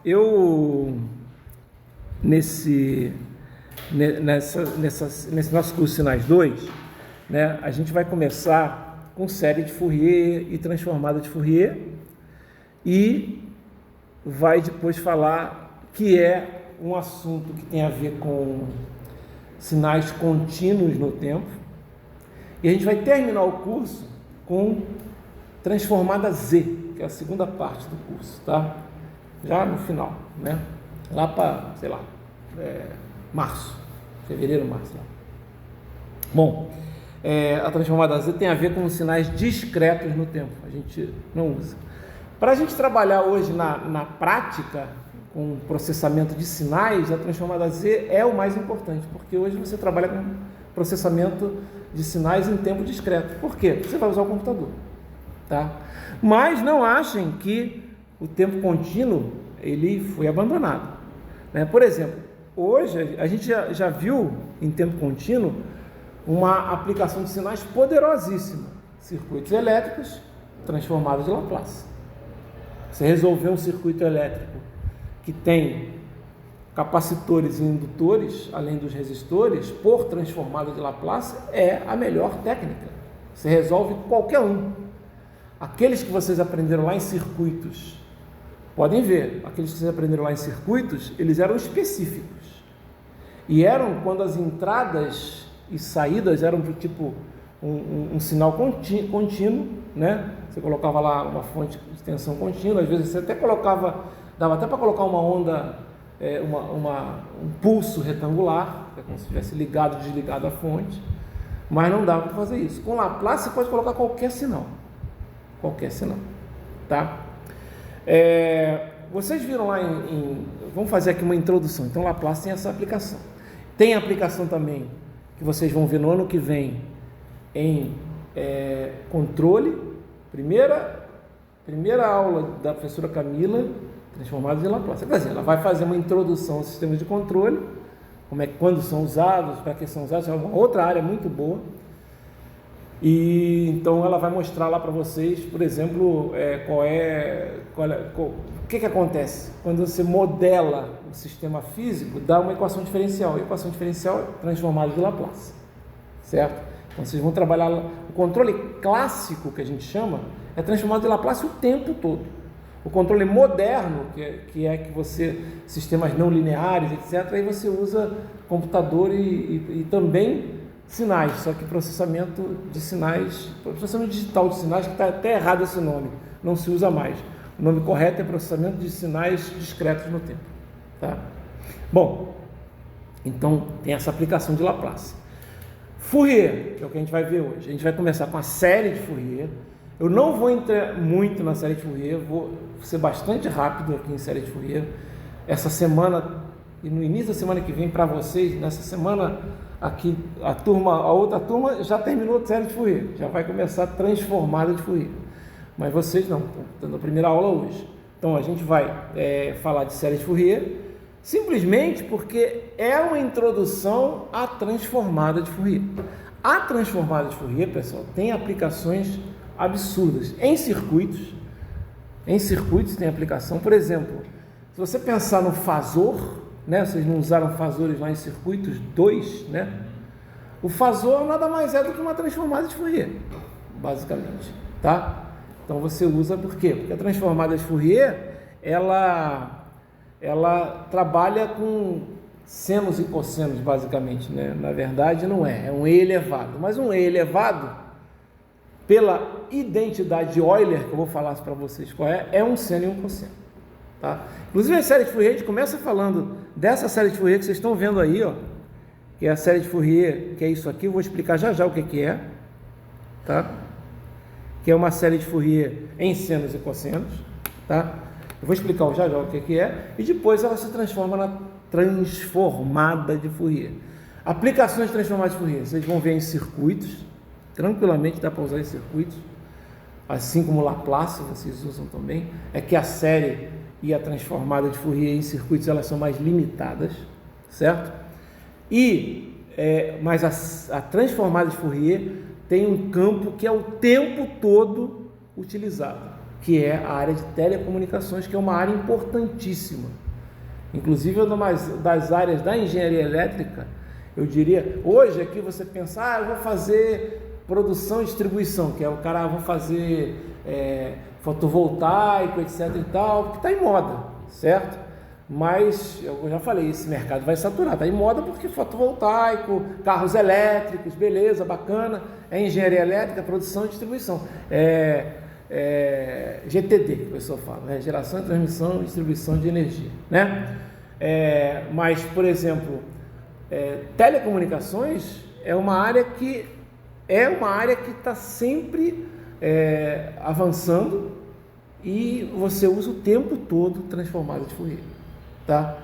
Eu, nesse nosso curso Sinais 2, né, a gente vai começar com série de Fourier e transformada de Fourier, e vai depois falar que é um assunto que tem a ver com sinais contínuos no tempo, e a gente vai terminar o curso com transformada Z, que é a segunda parte do curso, tá? Já no final, né? Lá para, sei lá, março, fevereiro, março. Lá. Bom, a transformada Z tem a ver com sinais discretos no tempo, a gente não usa. Para a gente trabalhar hoje na prática, com processamento de sinais, a transformada Z é o mais importante, porque hoje você trabalha com processamento de sinais em tempo discreto. Por quê? Você vai usar o computador, tá? Mas não achem que o tempo contínuo ele foi abandonado, né? Por exemplo, hoje a gente já viu em tempo contínuo uma aplicação de sinais poderosíssima, circuitos elétricos transformados de Laplace. Você resolver um circuito elétrico que tem capacitores e indutores, além dos resistores, por transformada de Laplace, é a melhor técnica. Você resolve qualquer um. Aqueles que vocês aprenderam lá em circuitos, podem ver, aqueles que vocês aprenderam lá em circuitos, eles eram específicos. E eram quando as entradas e saídas eram do tipo um sinal contínuo, né? Você colocava lá uma fonte de tensão contínua, às vezes você até colocava, dava até para colocar uma onda, um pulso retangular, é como se tivesse ligado ou desligado a fonte, mas não dava para fazer isso. Com Laplace você pode colocar qualquer sinal, tá? Vocês viram lá vamos fazer aqui uma introdução. Então Laplace tem essa aplicação. Tem aplicação também que vocês vão ver no ano que vem em controle. Primeira aula da professora Camila, transformada de Laplace. Quer dizer, ela vai fazer uma introdução ao sistema de controle, quando são usados, para que são usados, é uma outra área muito boa. E então ela vai mostrar lá para vocês, por exemplo, o que acontece quando você modela o sistema físico, dá uma equação diferencial. A equação diferencial é transformada de Laplace, certo? Então vocês vão trabalhar o controle clássico, que a gente chama, é transformado de Laplace o tempo todo. O controle moderno, que é que você, sistemas não lineares, etc., aí você usa computador e também sinais, só que processamento de sinais, processamento digital de sinais, que está até errado esse nome, não se usa mais. O nome correto é processamento de sinais discretos no tempo, tá? Bom, então tem essa aplicação de Laplace. Fourier, que é o que a gente vai ver hoje. A gente vai começar com a série de Fourier. Eu não vou entrar muito na série de Fourier, vou ser bastante rápido aqui em série de Fourier. Essa semana e no início da semana que vem para vocês, nessa semana aqui, a outra turma já terminou a série de Fourier, já vai começar a transformada de Fourier. Mas vocês não, estão dando a primeira aula hoje. Então a gente vai falar de série de Fourier, simplesmente porque é uma introdução à transformada de Fourier. A transformada de Fourier, pessoal, tem aplicações absurdas. Em circuitos tem aplicação. Por exemplo, se você pensar no fasor, né? Vocês não usaram fasores lá em circuitos 2, né? O fasor nada mais é do que uma transformada de Fourier, basicamente, tá? Então você usa por quê? Porque a transformada de Fourier, ela trabalha com senos e cossenos, basicamente, né? Na verdade não é um E elevado, mas um E elevado, pela identidade de Euler, que eu vou falar para vocês qual é um seno e um cosseno, tá? Inclusive a série de Fourier, a gente começa falando dessa série de Fourier que vocês estão vendo aí, ó, que é a série de Fourier, que é isso aqui, eu vou explicar já o que é, tá? Que é uma série de Fourier em senos e cossenos, tá? Eu vou explicar já o que é, e depois ela se transforma na transformada de Fourier. Aplicações de transformada de Fourier, vocês vão ver em circuitos, tranquilamente dá para usar em circuitos, assim como Laplace vocês usam também. É que a série e a transformada de Fourier em circuitos elas são mais limitadas, certo? Mas a transformada de Fourier tem um campo que é o tempo todo utilizado, que é a área de telecomunicações, que é uma área importantíssima. Inclusive, é uma das áreas da engenharia elétrica, eu diria, hoje aqui você pensa, eu vou fazer produção e distribuição, que é o cara, vou fazer fotovoltaico, etc e tal, que está em moda, certo? Mas, eu já falei, esse mercado vai saturar, está em moda porque fotovoltaico, carros elétricos, beleza, bacana, é engenharia elétrica, produção e distribuição, GTD, que o pessoal fala, né? Geração, transmissão e distribuição de energia, né? Mas, por exemplo, telecomunicações é uma área que está sempre avançando e você usa o tempo todo transformada de Fourier, tá?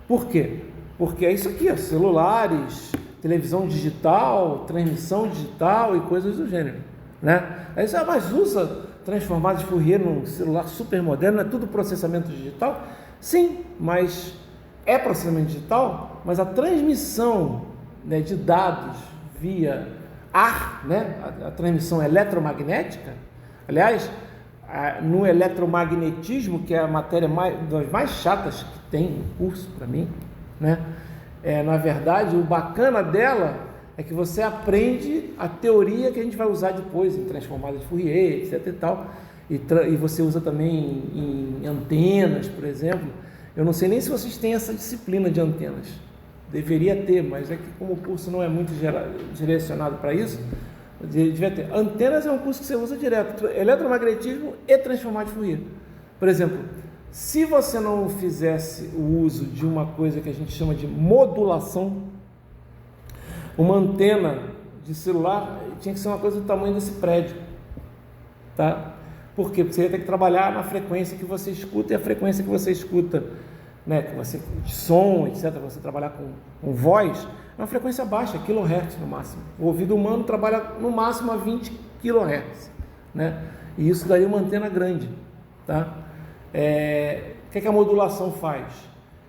Por quê? Porque é isso aqui, celulares, televisão digital, transmissão digital e coisas do gênero, né? Aí você, mas usa transformada de Fourier num celular super moderno, é tudo processamento digital? Sim, mas é processamento digital, mas a transmissão, né, de dados via ar, né, a transmissão eletromagnética, aliás, no eletromagnetismo, que é a matéria das mais chatas que tem no curso para mim, né, na verdade, o bacana dela é que você aprende a teoria que a gente vai usar depois em transformada de Fourier, etc e tal, e você usa também em antenas, por exemplo. Eu não sei nem se vocês têm essa disciplina de antenas, deveria ter, mas é que como o curso não é muito direcionado para isso, devia ter. Antenas é um curso que você usa direto, eletromagnetismo e transformada de Fourier. Por exemplo, se você não fizesse o uso de uma coisa que a gente chama de modulação, uma antena de celular tinha que ser uma coisa do tamanho desse prédio, tá? Por quê? Porque você ia ter que trabalhar na frequência que você escuta, e a frequência que você escuta, né, de som, etc., você trabalhar com voz, é uma frequência baixa, kHz no máximo. O ouvido humano trabalha no máximo a 20 kHz, né? E isso daria uma antena grande, tá? O que a modulação faz?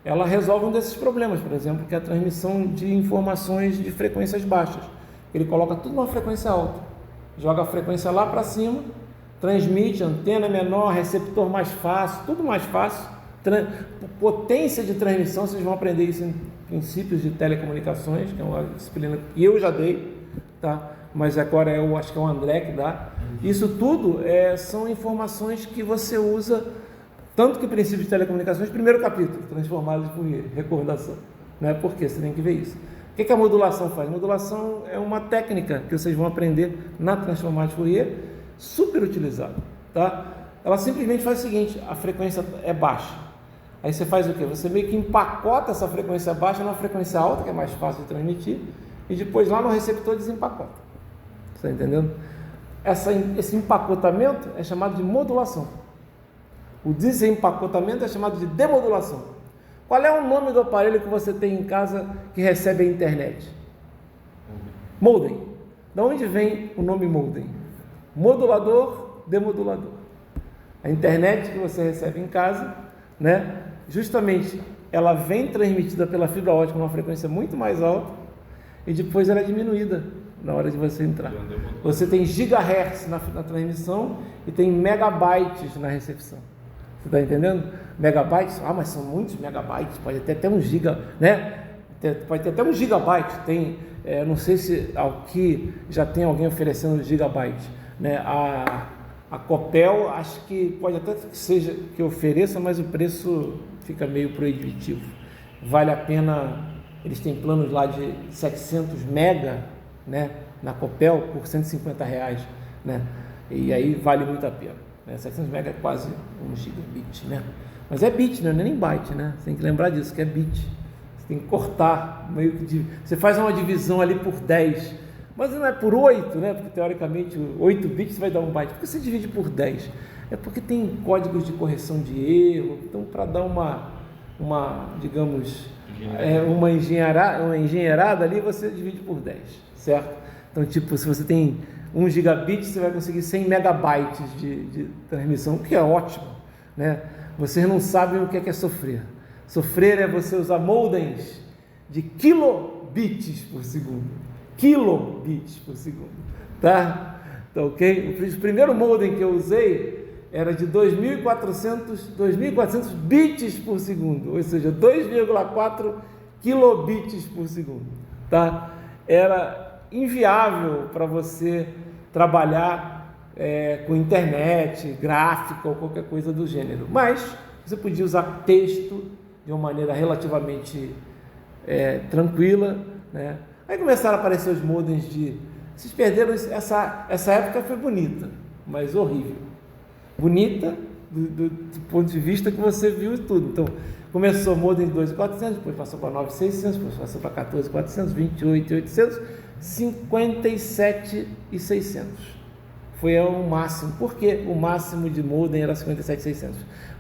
Ela resolve um desses problemas, por exemplo, que é a transmissão de informações de frequências baixas. Ele coloca tudo numa frequência alta, joga a frequência lá para cima, transmite, antena menor, receptor mais fácil, tudo mais fácil, potência de transmissão, vocês vão aprender isso em princípios de telecomunicações, que é uma disciplina que eu já dei, tá? Mas agora eu acho que é o André que dá. Isso tudo são informações que você usa, tanto que princípios de telecomunicações, primeiro capítulo, transformada de Fourier, recordação, né? Por quê? Você tem que ver isso. O que a modulação faz? A modulação é uma técnica que vocês vão aprender na transformada de Fourier, super utilizada, tá? Ela simplesmente faz o seguinte: a frequência é baixa, aí você faz o quê? Você meio que empacota essa frequência baixa numa frequência alta, que é mais fácil de transmitir, e depois lá no receptor desempacota. Você está entendendo? Esse empacotamento é chamado de modulação. O desempacotamento é chamado de demodulação. Qual é o nome do aparelho que você tem em casa que recebe a internet? Modem. De onde vem o nome modem? Modulador, demodulador. A internet que você recebe em casa, né? Justamente ela vem transmitida pela fibra ótica numa frequência muito mais alta e depois ela é diminuída na hora de você entrar. Você tem gigahertz na transmissão e tem megabytes na recepção. Você está entendendo? Megabytes? Mas são muitos megabytes, pode ter até um giga, né? Pode ter até um gigabyte. Tem, não sei se aqui já tem alguém oferecendo gigabyte, né? A Copel, acho que pode até que seja que ofereça, mas o preço fica meio proibitivo. Vale a pena, eles têm planos lá de 700 mega, né, na Copel por R$150, né? E aí vale muito a pena. 700 mega é quase 1 gigabit, né? Mas é bit, né? Não é nem byte, né? Você tem que lembrar disso, que é bit. Você tem que cortar, meio que você faz uma divisão ali por 10, mas não é por 8, né? Porque teoricamente 8 bits vai dar 1 byte. Por que você divide por 10? É porque tem códigos de correção de erro. Então, para dar uma digamos, uma engenheirada ali, você divide por 10, certo? Então, tipo, se você tem 1 gigabit, você vai conseguir 100 megabytes de transmissão, o que é ótimo, né? Vocês não sabem o que é sofrer. Sofrer é você usar modems de kilobits por segundo. Kilobits por segundo, tá? Tá ok? O primeiro modem que eu usei, era de 2.400 bits por segundo, ou seja, 2,4 kilobits por segundo, tá? Era inviável para você trabalhar com internet, gráfica ou qualquer coisa do gênero, mas você podia usar texto de uma maneira relativamente tranquila, né? Aí começaram a aparecer os modems Vocês perderam essa época, foi bonita, mas horrível. Bonita do ponto de vista que você viu tudo. Então, começou o modem de 2.400, depois passou para 9.600, depois passou para 14.400, 28.800, 57.600. Foi o máximo. Por que o máximo de modem era 57.600?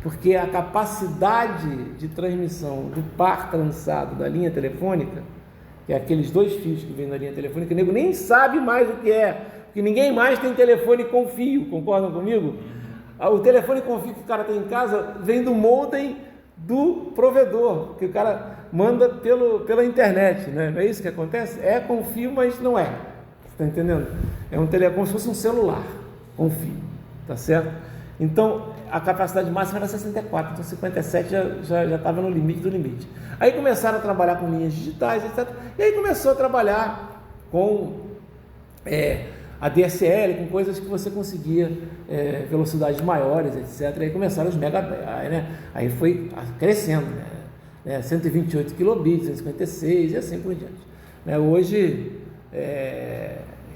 Porque a capacidade de transmissão do par trançado da linha telefônica, que é aqueles dois fios que vêm na linha telefônica, o nego nem sabe mais o que é, porque ninguém mais tem telefone com fio, concordam comigo? O telefone com fio que o cara tem em casa vem do modem do provedor, que o cara manda pela internet, né? Não é isso que acontece? É com fio, mas não é. Você está entendendo? É um telefone como se fosse um celular com fio, tá certo? Então, a capacidade máxima era 64, então 57 já estava no limite do limite. Aí começaram a trabalhar com linhas digitais, etc. E aí começou a trabalhar com a DSL, com coisas que você conseguia velocidades maiores, etc. Aí começaram os megabytes, né? Aí foi crescendo, né? 128 kilobits, 156 e assim por diante. Né? Hoje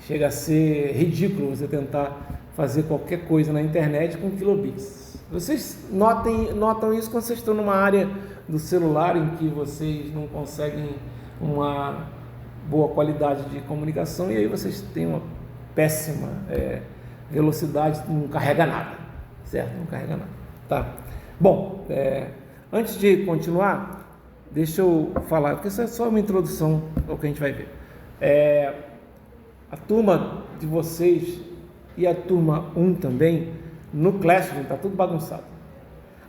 chega a ser ridículo você tentar fazer qualquer coisa na internet com kilobits. Vocês notam isso quando vocês estão numa área do celular em que vocês não conseguem uma boa qualidade de comunicação e aí vocês têm uma péssima velocidade, não carrega nada, certo? Não carrega nada, tá? Bom, antes de continuar, deixa eu falar, porque isso é só uma introdução ao que a gente vai ver. A turma de vocês e a turma 1 também, no Classroom, está tudo bagunçado.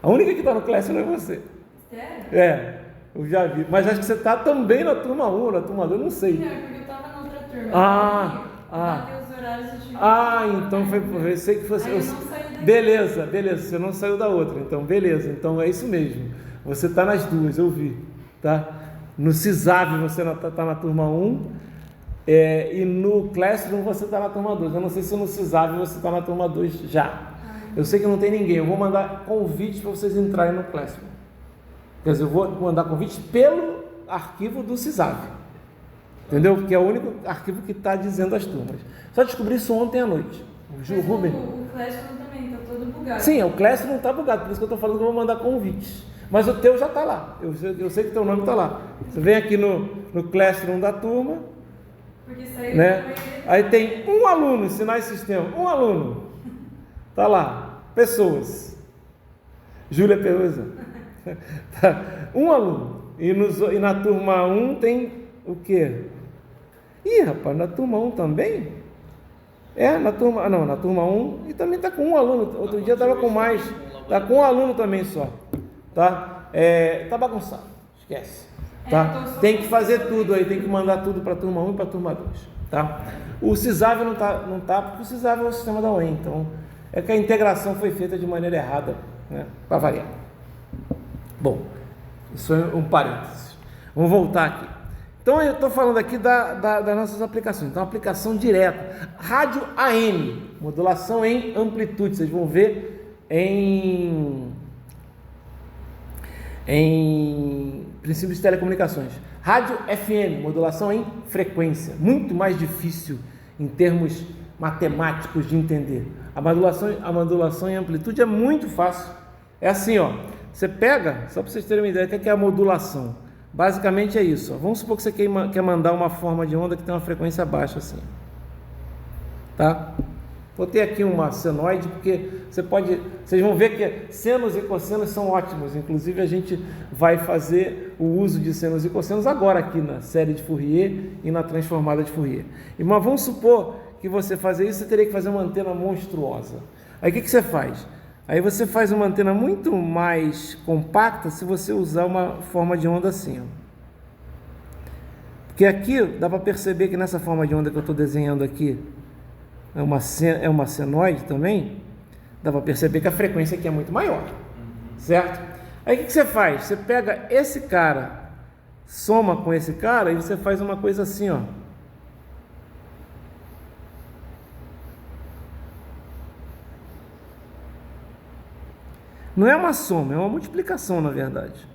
A única que está no Classroom é você. Sério? Eu já vi. Mas acho que você está também na turma 1, na turma 2, não sei. Não, porque eu estava na outra turma. Bateu os horários e tive então foi. Eu sei que fosse. Aí eu não saí daqui. Beleza, você não saiu da outra. Então, beleza. Então é isso mesmo. Você está nas duas, eu vi. Tá? No CISAV você está na turma 1. E no Classroom você está na turma 2. Eu não sei se no CISAV você está na turma 2 já. Eu sei que não tem ninguém. Eu vou mandar convite para vocês entrarem no Classroom. Quer dizer, eu vou mandar convite pelo arquivo do CISAV. Entendeu? Porque é o único arquivo que está dizendo as turmas. Só descobri isso ontem à noite. O Rubem. O Classroom também está todo bugado. Sim, o Classroom está bugado. Por isso que eu estou falando que eu vou mandar convites. Mas o teu já está lá. Eu sei que o teu nome está lá. Você vem aqui no Classroom da turma. Porque saiu Né? Aí tem um aluno, ensinar esse sistema, um aluno, tá lá, pessoas, Júlia Perusa, tá. Um aluno, e na turma 1 tem o quê? Ih, rapaz, na turma 1 também? Na turma 1, e também tá com um aluno, outro dia estava com mais, tá com um aluno também só, tá? Tá bagunçado, esquece. Tá? Tem que fazer tudo aí, tem que mandar tudo para a turma 1 e para a turma 2. Tá? O CISAV não tá, porque o CISAV é o sistema da UEM, então é que a integração foi feita de maneira errada, né? Para variar. Bom, isso é um parênteses. Vamos voltar aqui. Então eu estou falando aqui das nossas aplicações. Então, aplicação direta, rádio AM, modulação em amplitude. Vocês vão ver em princípios de telecomunicações. Rádio FM, modulação em frequência, muito mais difícil em termos matemáticos de entender. A modulação em amplitude é muito fácil. É assim, ó. Você pega, só para vocês terem uma ideia, o que é a modulação? Basicamente é isso. Ó. Vamos supor que você quer mandar uma forma de onda que tem uma frequência baixa assim. Tá? Botei aqui uma senoide, porque vocês vão ver que senos e cossenos são ótimos, inclusive a gente vai fazer o uso de senos e cossenos agora aqui na série de Fourier e na transformada de Fourier. Mas vamos supor que você fazer isso, você teria que fazer uma antena monstruosa. Aí o que você faz? Aí você faz uma antena muito mais compacta se você usar uma forma de onda assim, ó. Porque aqui dá para perceber que nessa forma de onda que eu estou desenhando aqui, é uma senoide também, Dá para perceber que a frequência aqui é muito maior, certo? Aí o que você faz? Você pega esse cara, soma com esse cara e você faz uma coisa assim, ó. Não é uma soma, é uma multiplicação, na verdade,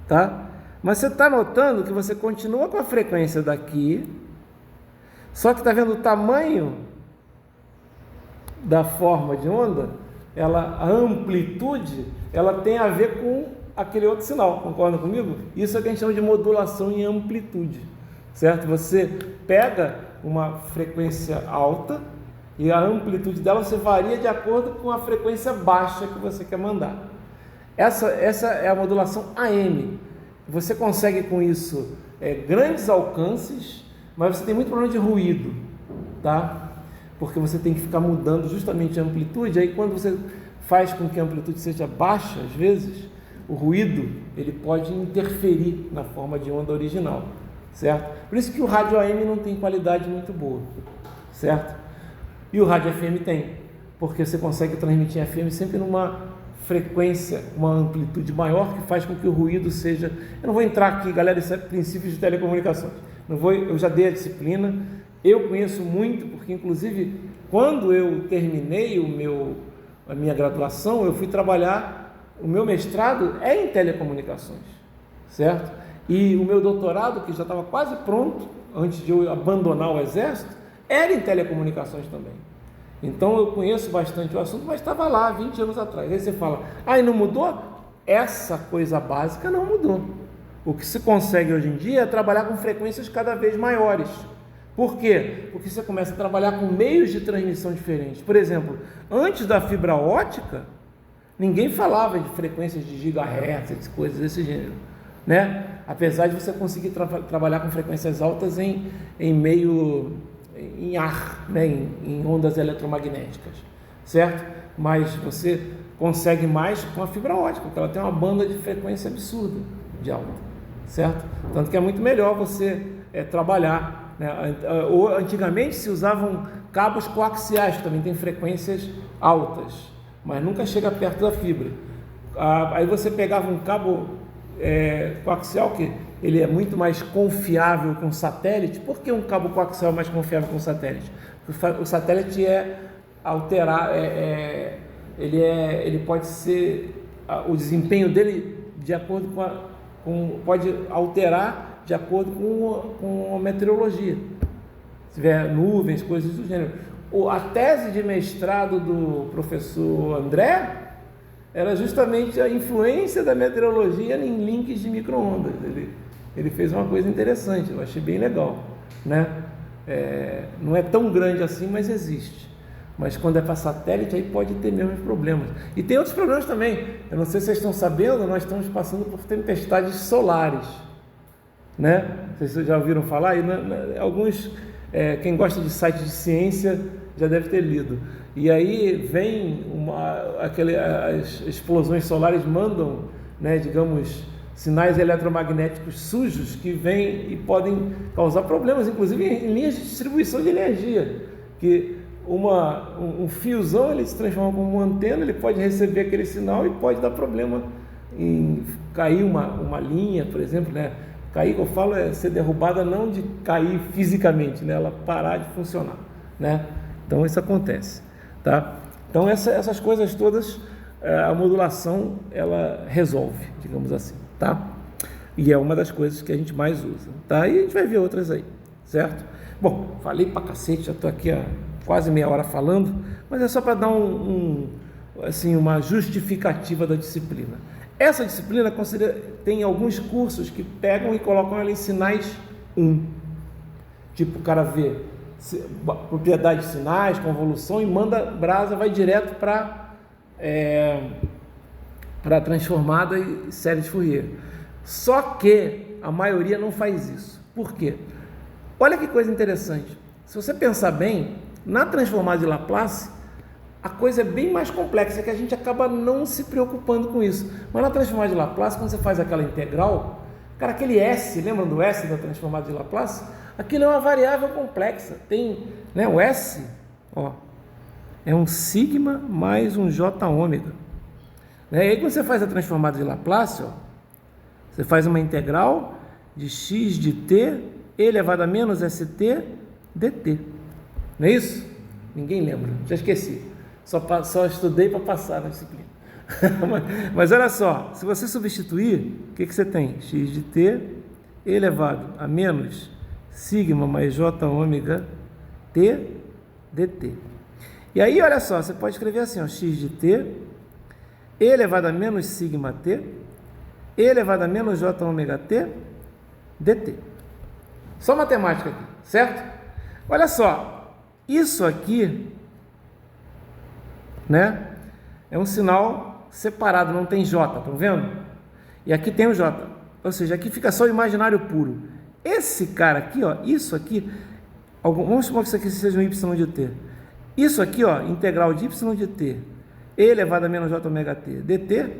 tá? Mas você está notando que você continua com a frequência daqui, só que está vendo o tamanho da forma de onda, a amplitude, ela tem a ver com aquele outro sinal, concorda comigo? Isso é o que a gente chama de modulação em amplitude, certo? Você pega uma frequência alta e a amplitude dela você varia de acordo com a frequência baixa que você quer mandar. Essa é a modulação AM. Você consegue com isso grandes alcances, mas você tem muito problema de ruído, tá? Porque você tem que ficar mudando justamente a amplitude. Aí quando você faz com que a amplitude seja baixa, às vezes, o ruído ele pode interferir na forma de onda original, certo? Por isso que o rádio AM não tem qualidade muito boa, certo? E o rádio FM tem, porque você consegue transmitir em FM sempre numa frequência, uma amplitude maior, que faz com que o ruído seja... Eu não vou entrar aqui, galera, isso é princípios de telecomunicações. Eu já dei a disciplina, eu conheço muito, porque inclusive quando eu terminei a minha graduação, eu fui trabalhar, o meu mestrado é em telecomunicações, certo? E o meu doutorado, que já estava quase pronto, antes de eu abandonar o exército, era em telecomunicações também. Então eu conheço bastante o assunto, mas estava lá 20 anos atrás. Aí você fala, e não mudou? Essa coisa básica não mudou. O que se consegue hoje em dia é trabalhar com frequências cada vez maiores. Por quê? Porque você começa a trabalhar com meios de transmissão diferentes. Por exemplo, antes da fibra ótica, ninguém falava de frequências de gigahertz, coisas desse gênero, né? Apesar de você conseguir trabalhar com frequências altas em ar, né? em ondas eletromagnéticas, certo? Mas você consegue mais com a fibra ótica, porque ela tem uma banda de frequência absurda de alta, certo? Tanto que é muito melhor você trabalhar, né? Antigamente se usavam cabos coaxiais, que também tem frequências altas, mas nunca chega perto da fibra. Aí você pegava um cabo coaxial, que ele é muito mais confiável que um satélite. Por que um cabo coaxial é mais confiável que um satélite? Porque o satélite ele pode ser, o desempenho dele de acordo pode alterar de acordo com a meteorologia. Se tiver nuvens, coisas do gênero. A tese de mestrado do professor André era justamente a influência da meteorologia em links de micro-ondas. Ele fez uma coisa interessante, eu achei bem legal, né? Não é tão grande assim, mas existe. Mas quando é para satélite, aí pode ter mesmo problemas. E tem outros problemas também. Eu não sei se vocês estão sabendo, nós estamos passando por tempestades solares, né? Vocês já ouviram falar? Alguns, quem gosta de site de ciência já deve ter lido. E aí vem as explosões solares mandam, né, digamos, sinais eletromagnéticos sujos que vêm e podem causar problemas, inclusive em linhas de distribuição de energia, que um fiozão ele se transforma como uma antena, ele pode receber aquele sinal e pode dar problema em cair uma linha, por exemplo, né? Cair, que eu falo, é ser derrubada, não de cair fisicamente, né? Ela parar de funcionar, né? Então isso acontece, tá? Então essas coisas todas, a modulação ela resolve, digamos assim, tá? E é uma das coisas que a gente mais usa, tá? E a gente vai ver outras aí, certo? Bom, falei pra cacete, já estou aqui há quase meia hora falando, mas é só para dar uma justificativa da disciplina. Essa disciplina tem alguns cursos que pegam e colocam ela em sinais 1. Tipo, o cara vê propriedade de sinais, convolução, e manda brasa, vai direto para transformada e série de Fourier. Só que a maioria não faz isso. Por quê? Olha que coisa interessante. Se você pensar bem, na transformada de Laplace, a coisa é bem mais complexa, que a gente acaba não se preocupando com isso. Mas na transformada de Laplace, quando você faz aquela integral, cara, aquele S, lembram do S da transformada de Laplace? Aquilo é uma variável complexa. Tem, né, o S, ó, é um sigma mais um j ômega. E aí quando você faz a transformada de Laplace, ó, você faz uma integral de x de t elevado a menos st dt. Não é isso? Ninguém lembra, já esqueci. Só estudei para passar na disciplina. Mas olha só, se você substituir, o que você tem? X de t elevado a menos sigma mais j ômega t dt. E aí, olha só, você pode escrever assim, ó, x de t elevado a menos sigma t elevado a menos j ômega t dt. Só matemática aqui, certo? Olha só, isso aqui, né, é um sinal separado, não tem j, estão vendo? E aqui tem o j, ou seja, aqui fica só o imaginário puro. Esse cara aqui, ó, isso aqui, vamos supor que isso aqui seja um y de t. Isso aqui, ó, integral de y de t elevado a menos j ômega t dt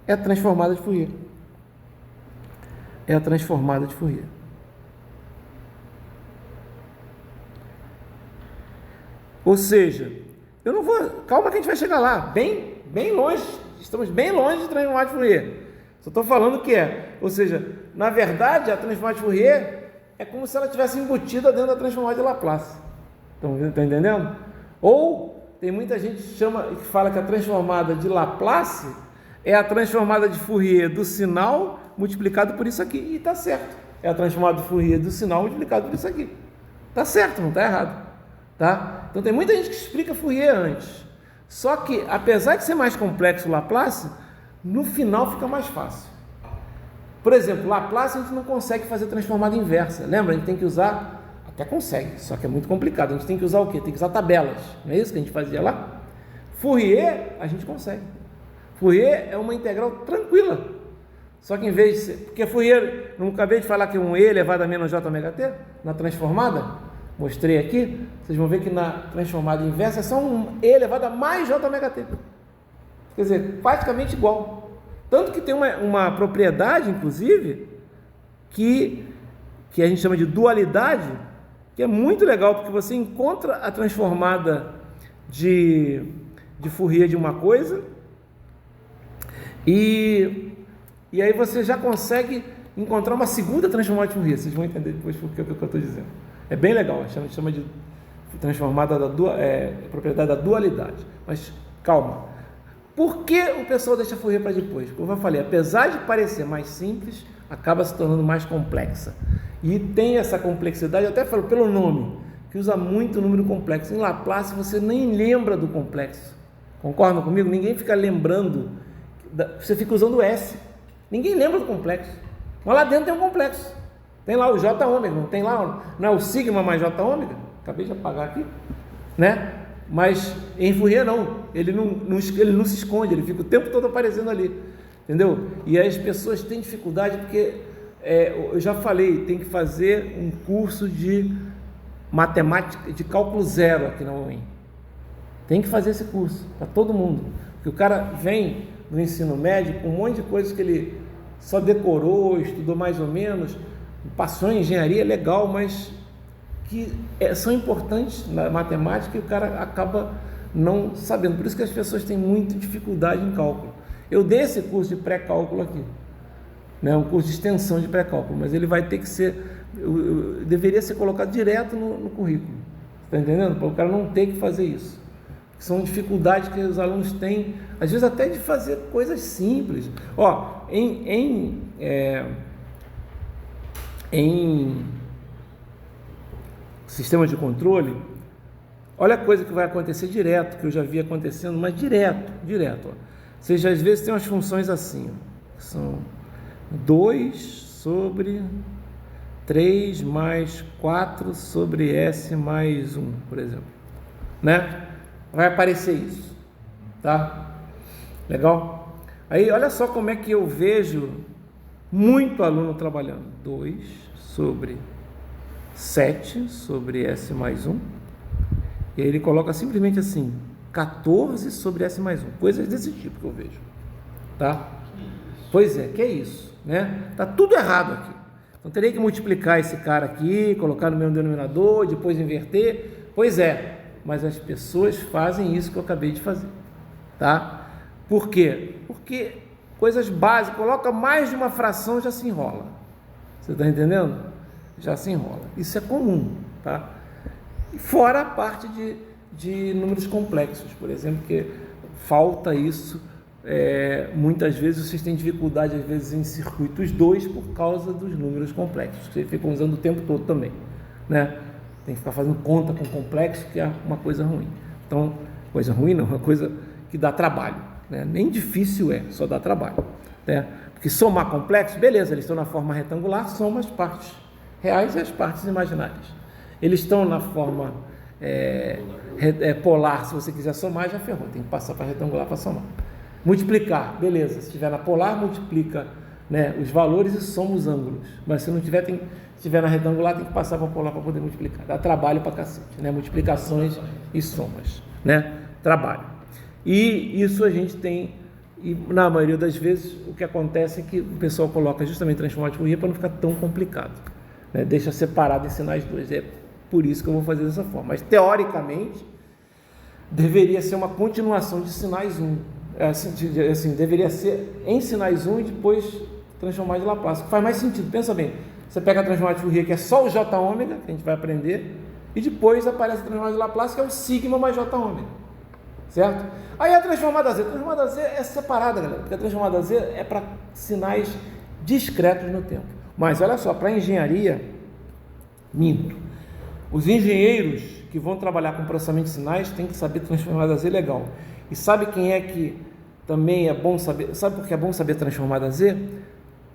é a transformada de Fourier. É a transformada de Fourier. Ou seja, eu não vou... Calma que a gente vai chegar lá. Bem longe. Estamos bem longe de transformada de Fourier. Só estou falando que é. Ou seja, na verdade, a transformada de Fourier é como se ela tivesse embutida dentro da transformada de Laplace. Estão entendendo? Ou tem muita gente que fala que a transformada de Laplace é a transformada de Fourier do sinal multiplicado por isso aqui. E está certo. É a transformada de Fourier do sinal multiplicado por isso aqui. Está certo, não está errado. Tá? Então tem muita gente que explica Fourier antes. Só que, apesar de ser mais complexo o Laplace, no final fica mais fácil. Por exemplo, Laplace a gente não consegue fazer transformada inversa. Lembra? A gente tem que usar... Até consegue, só que é muito complicado. A gente tem que usar o quê? Tem que usar tabelas. Não é isso que a gente fazia lá? Fourier, a gente consegue. Fourier é uma integral tranquila. Só que em vez de ser... Porque Fourier, não acabei de falar que um e elevado a menos j ômega t? Na transformada? Mostrei aqui. Vocês vão ver que na transformada inversa é só um e elevado a mais j ômega t. Quer dizer, praticamente igual. Tanto que tem uma propriedade, inclusive, que a gente chama de dualidade, que é muito legal, porque você encontra a transformada de Fourier de uma coisa e aí você já consegue encontrar uma segunda transformada de Fourier. Vocês vão entender depois o que eu estou dizendo. É bem legal, a gente chama de transformada propriedade da dualidade. Mas calma. Por que o pessoal deixa Fourier para depois? Como eu falei, apesar de parecer mais simples, acaba se tornando mais complexa. E tem essa complexidade, eu até falo pelo nome, que usa muito número complexo. Em Laplace você nem lembra do complexo. Concordam comigo? Ninguém fica lembrando, você fica usando S. Ninguém lembra do complexo. Mas lá dentro tem um complexo. Tem lá o j ômega, não tem lá, não é o sigma mais j ômega? Acabei de apagar aqui, né? Mas em Fourier não, ele não se esconde, ele fica o tempo todo aparecendo ali, entendeu? E aí as pessoas têm dificuldade porque, eu já falei, tem que fazer um curso de matemática, de cálculo zero aqui na UEM. Tem que fazer esse curso, para todo mundo, porque o cara vem no ensino médio com um monte de coisas que ele só decorou, estudou mais ou menos, passou em engenharia, legal, mas que são importantes na matemática e o cara acaba não sabendo. Por isso que as pessoas têm muita dificuldade em cálculo. Eu dei esse curso de pré-cálculo aqui, né? Um curso de extensão de pré-cálculo, mas ele vai ter que ser, deveria ser colocado direto no currículo, está entendendo? Para o cara não ter que fazer isso. São dificuldades que os alunos têm, às vezes até de fazer coisas simples. Ó, em sistemas de controle, olha a coisa que vai acontecer direto, que eu já vi acontecendo, mas direto, ó. Ou seja, às vezes tem umas funções assim, ó, que são 2 sobre 3 mais 4 sobre S mais 1, por exemplo, né? Vai aparecer isso, tá? Legal? Aí, olha só como é que eu vejo muito aluno trabalhando. 2 sobre 7 sobre S mais 1. E aí ele coloca simplesmente assim, 14 sobre S mais 1. Coisas desse tipo que eu vejo, tá? Pois é, que é isso, né? Tá tudo errado aqui. Então teria que multiplicar esse cara aqui, colocar no mesmo denominador, depois inverter. Pois é, mas as pessoas fazem isso que eu acabei de fazer, tá? Por quê? Porque coisas básicas, coloca mais de uma fração, já se enrola. Você está entendendo? Já se enrola. Isso é comum, tá? E fora a parte de números complexos, por exemplo, que falta isso. Muitas vezes vocês têm dificuldade, às vezes, em circuitos 2 por causa dos números complexos, que vocês ficam usando o tempo todo também, né? Tem que ficar fazendo conta com complexo, que é uma coisa ruim. Então, coisa ruim não, uma coisa que dá trabalho, né? Nem difícil só dá trabalho, né? Porque somar complexo, beleza, eles estão na forma retangular, soma as partes reais e as partes imaginárias. Eles estão na forma polar, se você quiser somar, já ferrou, tem que passar para retangular para somar. Multiplicar, beleza, se estiver na polar, multiplica, né, os valores e soma os ângulos, mas se não tiver, se estiver na retangular, tem que passar para polar para poder multiplicar, dá trabalho para cacete, né, multiplicações e somas, né, trabalho. E isso a gente tem, e na maioria das vezes o que acontece é que o pessoal coloca justamente transformar de Fourier para não ficar tão complicado, né, deixa separado em sinais 2, é por isso que eu vou fazer dessa forma, mas teoricamente deveria ser uma continuação de sinais 1, assim, deveria ser em sinais 1 e depois transformar de Laplace, que faz mais sentido. Pensa bem, você pega a transformada de Fourier, que é só o J ômega, que a gente vai aprender, e depois aparece a transformada de Laplace, que é o sigma mais J ômega, certo? Aí a transformada Z é separada, galera, porque a transformada Z é para sinais discretos no tempo. Mas olha só, para engenharia, minto. Os engenheiros que vão trabalhar com processamento de sinais têm que saber transformada Z legal. E sabe quem é que também é bom saber? Sabe por que é bom saber transformada Z?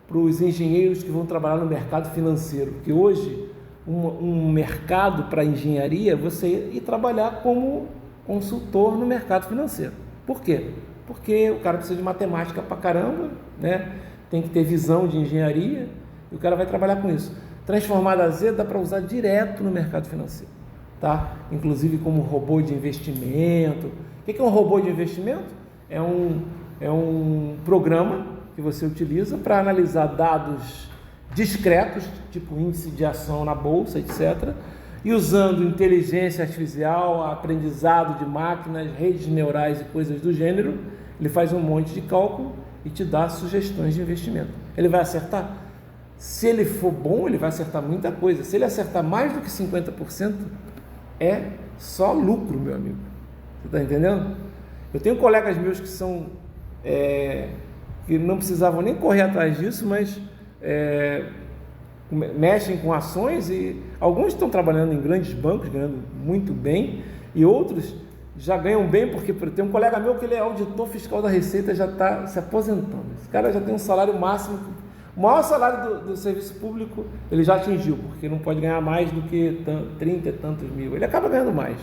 Para os engenheiros que vão trabalhar no mercado financeiro. Que hoje, um mercado para engenharia, você ir trabalhar como consultor no mercado financeiro. Por quê? Porque o cara precisa de matemática pra caramba, né? Tem que ter visão de engenharia e o cara vai trabalhar com isso. Transformada Z dá para usar direto no mercado financeiro, tá? Inclusive como robô de investimento. O que é um robô de investimento? É um programa que você utiliza para analisar dados discretos, tipo índice de ação na bolsa, etc., e usando inteligência artificial, aprendizado de máquinas, redes neurais e coisas do gênero, ele faz um monte de cálculo e te dá sugestões de investimento. Ele vai acertar? Se ele for bom, ele vai acertar muita coisa. Se ele acertar mais do que 50%, é só lucro, meu amigo. Você está entendendo? Eu tenho colegas meus que são que não precisavam nem correr atrás disso, mas mexem com ações, e alguns estão trabalhando em grandes bancos, ganhando muito bem, e outros já ganham bem, porque tem um colega meu que ele é auditor fiscal da Receita, já está se aposentando. Esse cara já tem um salário máximo, o maior salário do serviço público ele já atingiu, porque não pode ganhar mais do que 30 e tantos mil. Ele acaba ganhando mais,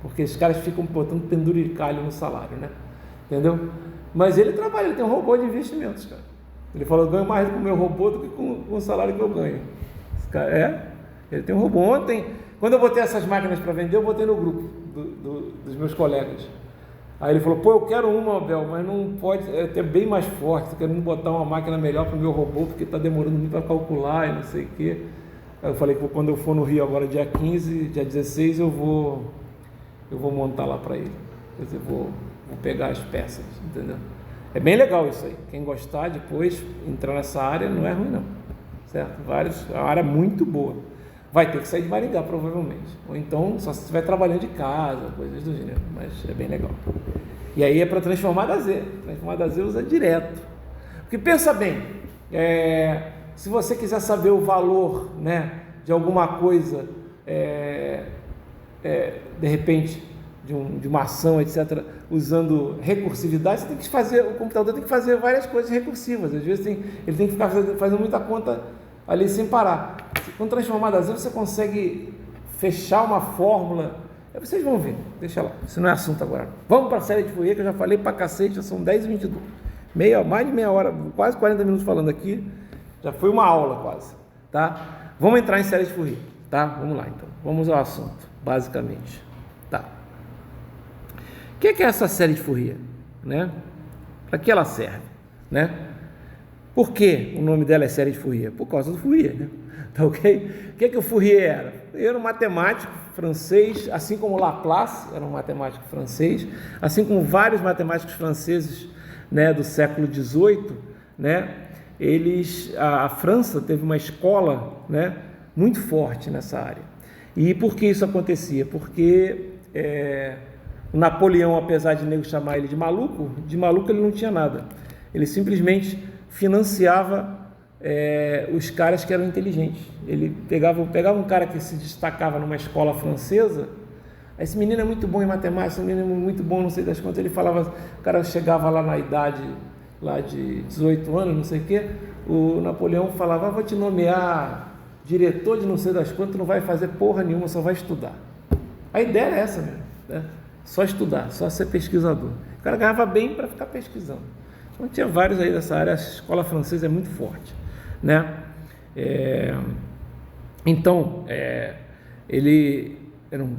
porque esses caras ficam botando penduricalho no salário, né? Entendeu? Mas ele trabalha, ele tem um robô de investimentos, cara. Ele falou, eu ganho mais com o meu robô do que com o salário que eu ganho. Esse cara, ele tem um robô. Ontem, quando eu botei essas máquinas para vender, eu botei no grupo dos meus colegas. Aí ele falou, pô, eu quero uma, Abel, mas não pode, é bem mais forte, estou querendo botar uma máquina melhor para o meu robô, porque está demorando muito para calcular e não sei o quê. Aí eu falei que quando eu for no Rio agora, dia 15, dia 16, eu vou montar lá para ele. Quer dizer, vou pegar as peças, entendeu? É bem legal isso aí. Quem gostar depois, entrar nessa área, não é ruim não, certo? É uma área muito boa. Vai ter que sair de Maringá, provavelmente. Ou então, só se estiver trabalhando de casa, coisas do gênero. Mas é bem legal. E aí é para transformada Z. Transformada Z usa direto. Porque pensa bem, se você quiser saber o valor, né, de alguma coisa, de repente, de uma ação, etc., usando recursividade, o computador tem que fazer várias coisas recursivas. Às vezes ele tem que ficar fazendo muita conta ali sem parar. Com transformada Z você consegue fechar uma fórmula. Vocês vão ver, deixa lá, isso não é assunto agora. Vamos para a série de Fourier, que eu já falei para cacete, já são 10h22. Mais de meia hora, quase 40 minutos falando aqui, já foi uma aula quase, tá? Vamos entrar em série de Fourier, tá? Vamos lá então, vamos ao assunto, basicamente, tá? O que é essa série de Fourier, né? Para que ela serve, né? Por que o nome dela é série de Fourier? Por causa do Fourier, né? Tá ok? O que o Fourier era? Ele era um matemático francês, assim como Laplace era um matemático francês, assim como vários matemáticos franceses, né, do século XVIII, né? A França teve uma escola, né, muito forte nessa área. E por que isso acontecia? Porque o Napoleão, apesar de nego chamar ele de maluco ele não tinha nada. Ele simplesmente financiava os caras que eram inteligentes. Ele pegava um cara que se destacava numa escola francesa, esse menino é muito bom em matemática, esse menino é muito bom, não sei das quantas, ele falava, o cara chegava lá na idade lá de 18 anos, não sei o quê, o Napoleão falava, vou te nomear diretor de não sei das quantas, não vai fazer porra nenhuma, só vai estudar. A ideia era essa mesmo, né? Só estudar, só ser pesquisador. O cara ganhava bem para ficar pesquisando. Então tinha vários aí dessa área, a escola francesa é muito forte, né? Então, ele era um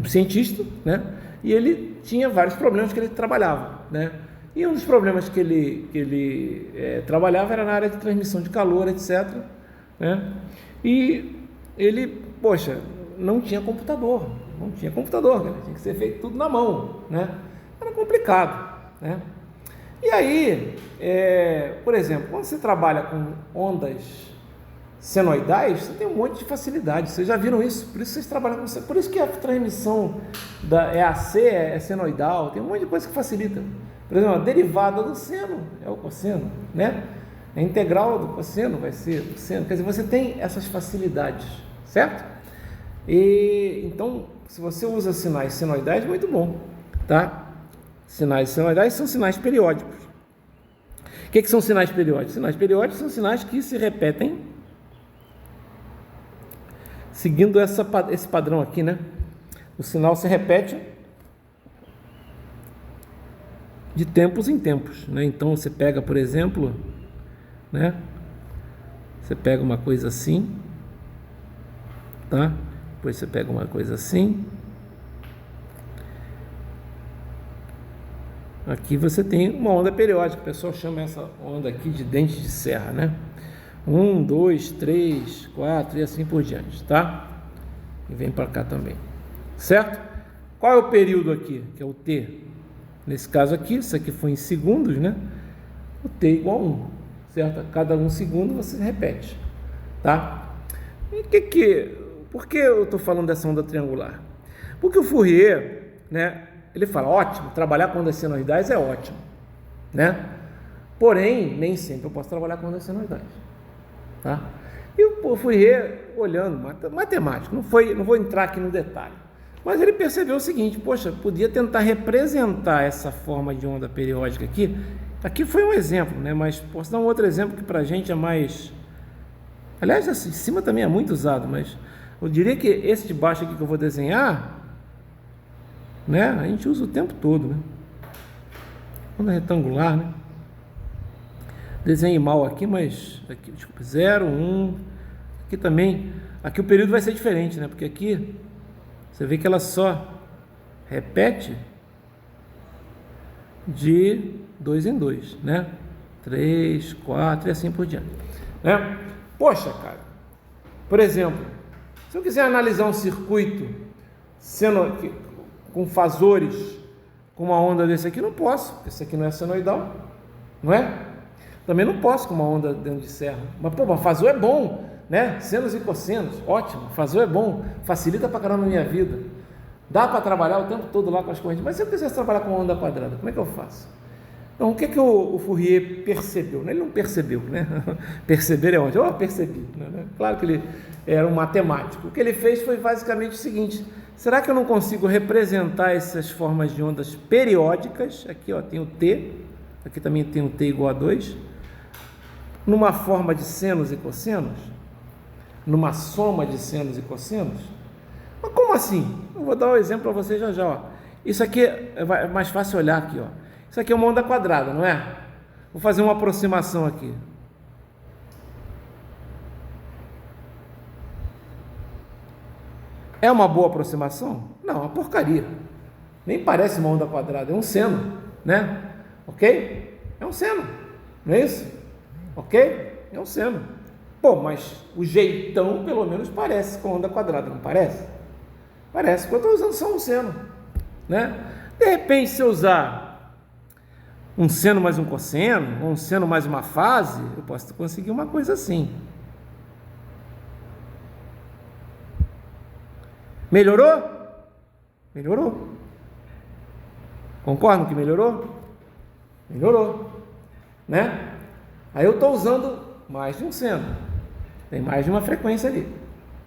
cientista, né? E ele tinha vários problemas que ele trabalhava, né? E um dos problemas que ele trabalhava era na área de transmissão de calor, etc., né? E ele, não tinha computador, cara, tinha que ser feito tudo na mão, né? Era complicado, né? E aí, por exemplo, quando você trabalha com ondas senoidais, você tem um monte de facilidade. Vocês já viram isso? Por isso vocês trabalham com... Por isso que a transmissão da EAC é senoidal. Tem um monte de coisa que facilita. Por exemplo, a derivada do seno é o cosseno, né? A integral do cosseno vai ser o seno. Quer dizer, você tem essas facilidades, certo? E então, se você usa sinais senoidais, muito bom, tá? Sinais senoidais são sinais periódicos. O que são sinais periódicos? Sinais periódicos são sinais que se repetem seguindo esse padrão aqui, né? O sinal se repete de tempos em tempos, né? Então você pega, por exemplo, né? Você pega uma coisa assim, tá? Depois você pega uma coisa assim. Aqui você tem uma onda periódica, o pessoal chama essa onda aqui de dente de serra, né? 1, 2, 3, 4 e assim por diante, tá? E vem para cá também, certo? Qual é o período aqui? Que é o T. Nesse caso aqui, isso aqui foi em segundos, né? O T igual a 1, certo? A cada 1 segundo você repete, tá? E por que eu estou falando dessa onda triangular? Porque o Fourier, né? Ele fala, ótimo, trabalhar com ondas senoidais é ótimo, né? Porém, nem sempre eu posso trabalhar com ondas senoidais, tá? E o Fourier, olhando, matemático, não vou entrar aqui no detalhe, mas ele percebeu o seguinte, podia tentar representar essa forma de onda periódica aqui. Aqui foi um exemplo, né? Mas posso dar um outro exemplo que para a gente é mais... Aliás, esse de cima também é muito usado, mas eu diria que esse de baixo aqui que eu vou desenhar, né? A gente usa o tempo todo, né? Onda retangular, né? Desenhei mal aqui, mas aqui, desculpa, 0, 1. Aqui também, aqui o período vai ser diferente, né? Porque aqui você vê que ela só repete de 2 em 2, né? 3, 4 e assim por diante, né? Cara, por exemplo, se eu quiser analisar um circuito com fasores com uma onda desse aqui, não posso, porque esse aqui não é senoidal, não é? Também não posso com uma onda dentro de serra. Mas fasor é bom, né? Senos e cossenos, ótimo, fasor é bom, facilita pra caramba a minha vida. Dá para trabalhar o tempo todo lá com as correntes, mas se eu quisesse trabalhar com uma onda quadrada, como é que eu faço? Então, o que o Fourier percebeu? Ele não percebeu, né? Perceber é onde? Percebi, né? Claro que ele era um matemático. O que ele fez foi basicamente o seguinte: será que eu não consigo representar essas formas de ondas periódicas? Aqui, tem o T, aqui também tem o T igual a 2, numa forma de senos e cossenos? Numa soma de senos e cossenos? Mas como assim? Eu vou dar um exemplo para você já. Isso aqui é mais fácil olhar aqui, ó. Isso aqui é uma onda quadrada, não é? Vou fazer uma aproximação aqui. É uma boa aproximação? Não, uma porcaria. Nem parece uma onda quadrada, é um seno, né? Ok? É um seno, não é isso? ok? É um seno. Pô, mas o jeitão pelo menos parece com onda quadrada, não parece? Parece, porque eu estou usando só um seno, né? De repente, se eu usar um seno mais um cosseno, ou um seno mais uma fase, eu posso conseguir uma coisa assim. Melhorou? Melhorou. Concordam que melhorou? Melhorou, né? Aí eu estou usando mais de um seno. Tem mais de uma frequência ali,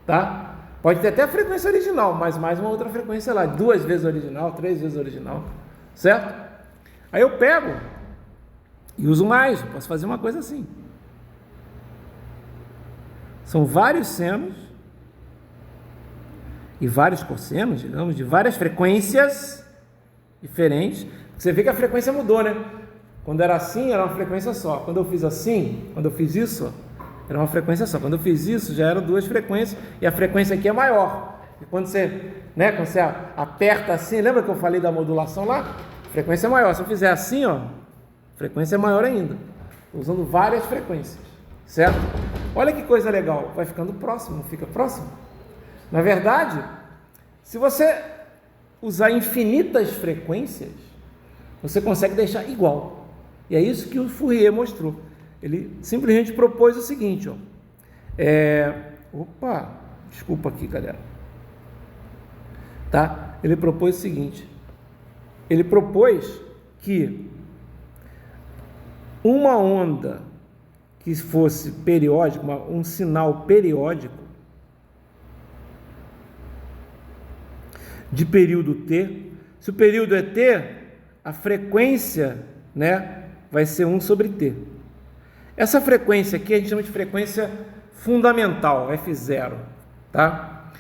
tá? Pode ter até a frequência original, mas mais uma outra frequência lá, 2 vezes original, 3 vezes original, certo? Aí eu pego e uso mais, posso fazer uma coisa assim. São vários senos e vários cossenos, digamos, de várias frequências diferentes. Você vê que a frequência mudou, né? Quando era assim, era uma frequência só. Quando eu fiz assim, quando eu fiz isso, era uma frequência só. Quando eu fiz isso, já eram 2 frequências e a frequência aqui é maior. E quando você, né, quando você aperta assim, lembra que eu falei da modulação lá? A frequência é maior. Se eu fizer assim, ó, a frequência é maior ainda. Estou usando várias frequências, certo? Olha que coisa legal, vai ficando próximo, não fica próximo? Na verdade, se você usar infinitas frequências, você consegue deixar igual. E é isso que o Fourier mostrou. Ele simplesmente propôs o seguinte, ó. Opa, desculpa aqui, galera. Tá? Ele propôs o seguinte. Ele propôs que uma onda que fosse periódica, um sinal periódico de período t, se o período é t, a frequência, né, vai ser 1 sobre t. Essa frequência aqui a gente chama de frequência fundamental, F0, tá?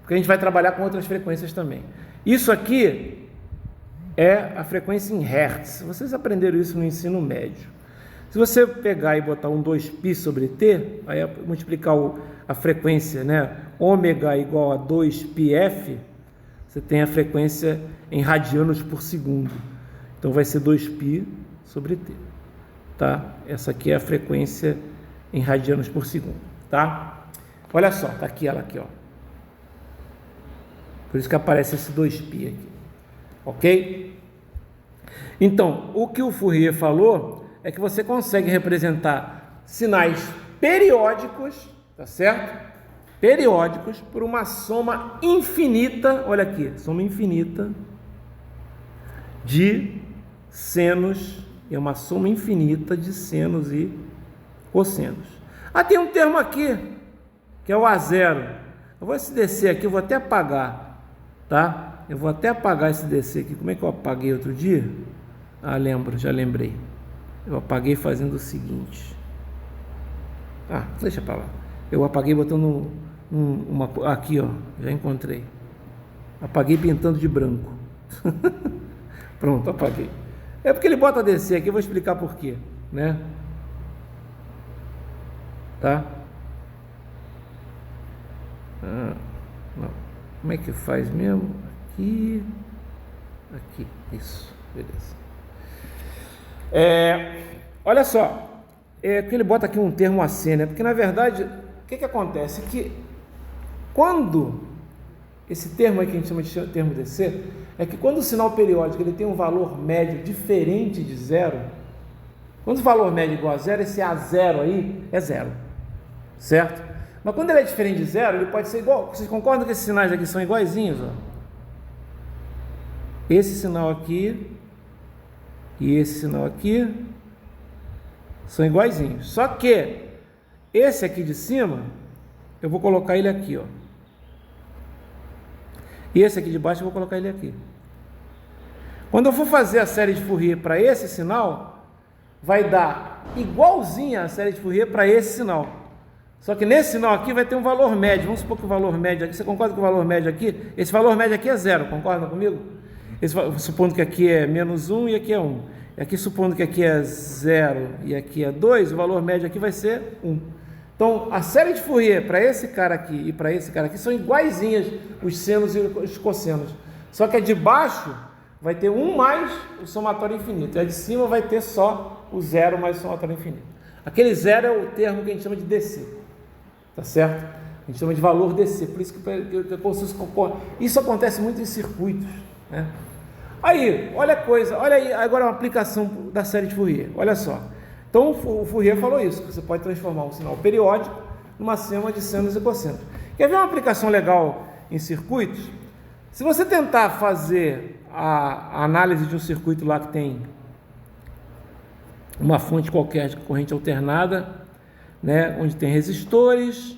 Porque a gente vai trabalhar com outras frequências também. Isso aqui é a frequência em Hertz. Vocês aprenderam isso no ensino médio. Se você pegar e botar um 2π sobre t, aí multiplicar a frequência, né, ômega igual a 2πf, você tem a frequência em radianos por segundo. Então vai ser 2π sobre t, tá? Essa aqui é a frequência em radianos por segundo, tá? Olha só, tá aqui ela aqui, ó. Por isso que aparece esse 2π aqui, ok? Então, o que o Fourier falou é que você consegue representar sinais periódicos, tá certo? Periódicos por uma soma infinita, olha aqui, soma infinita de senos, é uma soma infinita de senos e cossenos. Ah, tem um termo aqui, que é o A0. Eu vou esse DC aqui, eu vou até apagar, tá? Eu vou até apagar esse DC aqui. Como é que eu apaguei outro dia? Ah, lembro, já lembrei. Eu apaguei fazendo o seguinte. Ah, deixa pra lá. Eu apaguei botando aqui, ó, já encontrei. Apaguei pintando de branco. Pronto, apaguei. É porque ele bota DC aqui, eu vou explicar por quê, né? Tá? Não. Como é que faz mesmo? Aqui, isso, beleza. Olha só, porque ele bota aqui um termo AC, né? Porque na verdade, o que acontece? Que quando esse termo aí que a gente chama de termo DC, é que quando o sinal periódico ele tem um valor médio diferente de zero, quando o valor médio é igual a zero, esse A0 aí é zero, certo? Mas quando ele é diferente de zero, ele pode ser igual. Vocês concordam que esses sinais aqui são iguaizinhos? Ó? Esse sinal aqui e esse sinal aqui são iguaizinhos. Só que esse aqui de cima, eu vou colocar ele aqui, ó. E esse aqui de baixo eu vou colocar ele aqui. Quando eu for fazer a série de Fourier para esse sinal, vai dar igualzinha a série de Fourier para esse sinal. Só que nesse sinal aqui vai ter um valor médio. Vamos supor que o valor médio aqui, você concorda com o valor médio aqui? Esse valor médio aqui é zero, concorda comigo? Supondo que aqui é menos 1 e aqui é 1. E aqui supondo que aqui é 0 e aqui é 2, o valor médio aqui vai ser 1. Então, a série de Fourier para esse cara aqui e para esse cara aqui são iguaizinhas, os senos e os cossenos. Só que a de baixo vai ter 1 mais o somatório infinito. E a de cima vai ter só o 0 mais o somatório infinito. Aquele zero é o termo que a gente chama de DC, tá certo? A gente chama de valor DC, por isso que isso acontece muito em circuitos, né? Aí, olha a coisa, olha aí, agora uma aplicação da série de Fourier, olha só. Então o Fourier falou isso, que você pode transformar um sinal periódico numa soma de senos e cossenos. Quer ver uma aplicação legal em circuitos? Se você tentar fazer a análise de um circuito lá que tem uma fonte qualquer de corrente alternada, né, onde tem resistores,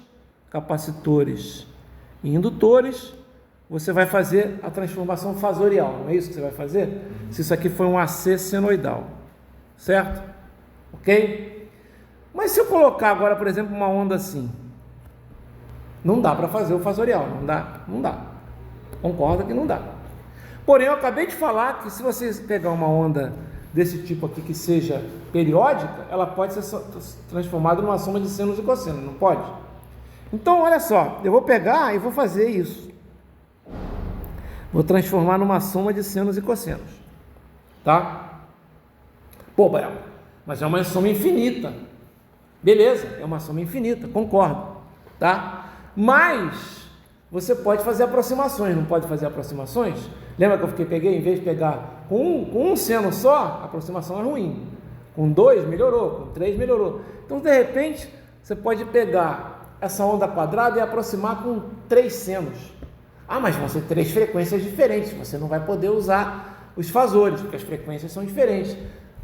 capacitores e indutores, você vai fazer a transformação fasorial, não é isso que você vai fazer? Se isso aqui foi um AC senoidal, certo? Ok? Mas se eu colocar agora, por exemplo, uma onda assim, não dá para fazer o fasorial, não dá. Concorda que não dá. Porém, eu acabei de falar que se você pegar uma onda desse tipo aqui que seja periódica, ela pode ser transformada numa soma de senos e cossenos, não pode? Então, olha só, eu vou pegar e vou fazer isso. Vou transformar numa soma de senos e cossenos, tá? Pô, Bel, mas é uma soma infinita. Beleza, é uma soma infinita, concordo, tá? Mas você pode fazer aproximações, não pode fazer aproximações? Lembra que eu peguei, em vez de pegar com um seno só, a aproximação é ruim. Com 2 melhorou, com 3 melhorou. Então, de repente, você pode pegar essa onda quadrada e aproximar com 3 senos. Ah, mas vão ser 3 frequências diferentes, você não vai poder usar os fasores, porque as frequências são diferentes.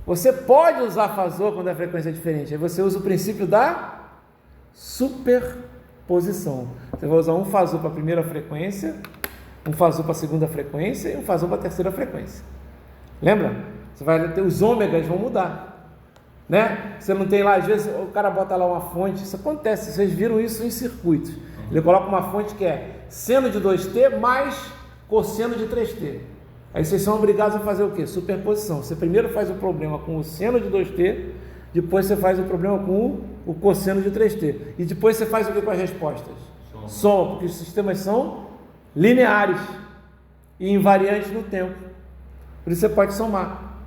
Você pode usar fasor quando a frequência é diferente, aí você usa o princípio da superposição. Você vai usar um fasor para a primeira frequência, um fasor para a segunda frequência e um fasor para a terceira frequência. Lembra? Você vai ter os ômegas vão mudar, né? Você não tem lá, às vezes o cara bota lá uma fonte, isso acontece, vocês viram isso em circuitos. Ele coloca uma fonte que é seno de 2t mais cosseno de 3t. Aí vocês são obrigados a fazer o quê? Superposição. Você primeiro faz o problema com o seno de 2t, depois você faz o problema com o cosseno de 3t. E depois você faz o que com as respostas? Soma, porque os sistemas são lineares e invariantes no tempo. Por isso você pode somar.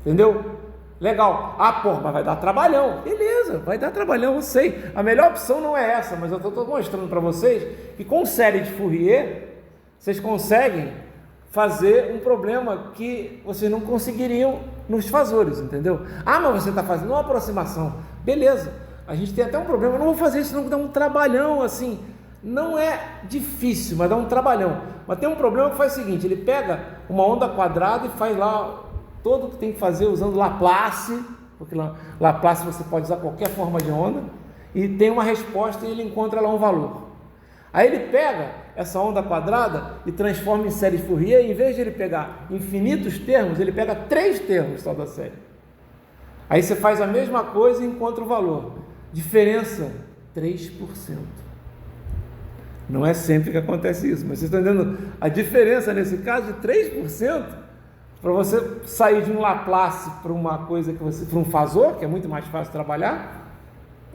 Entendeu? Legal. Ah, pô, mas vai dar trabalhão. Beleza, vai dar trabalhão, eu sei. A melhor opção não é essa, mas eu estou mostrando para vocês que com série de Fourier, vocês conseguem fazer um problema que vocês não conseguiriam nos fasores, entendeu? Ah, mas você está fazendo uma aproximação. Beleza. A gente tem até um problema, eu não vou fazer isso, não dá um trabalhão assim. Não é difícil, mas dá um trabalhão. Mas tem um problema que faz o seguinte, ele pega uma onda quadrada e faz lá todo o que tem que fazer usando Laplace, porque Laplace você pode usar qualquer forma de onda, e tem uma resposta e ele encontra lá um valor. Aí ele pega essa onda quadrada e transforma em série de Fourier, e em vez de ele pegar infinitos termos, ele pega 3 termos só da série. Aí você faz a mesma coisa e encontra o valor. Diferença, 3%. Não é sempre que acontece isso, mas vocês estão entendendo a diferença nesse caso de 3%? Para você sair de um Laplace para uma coisa que você, para um fasor, que é muito mais fácil trabalhar,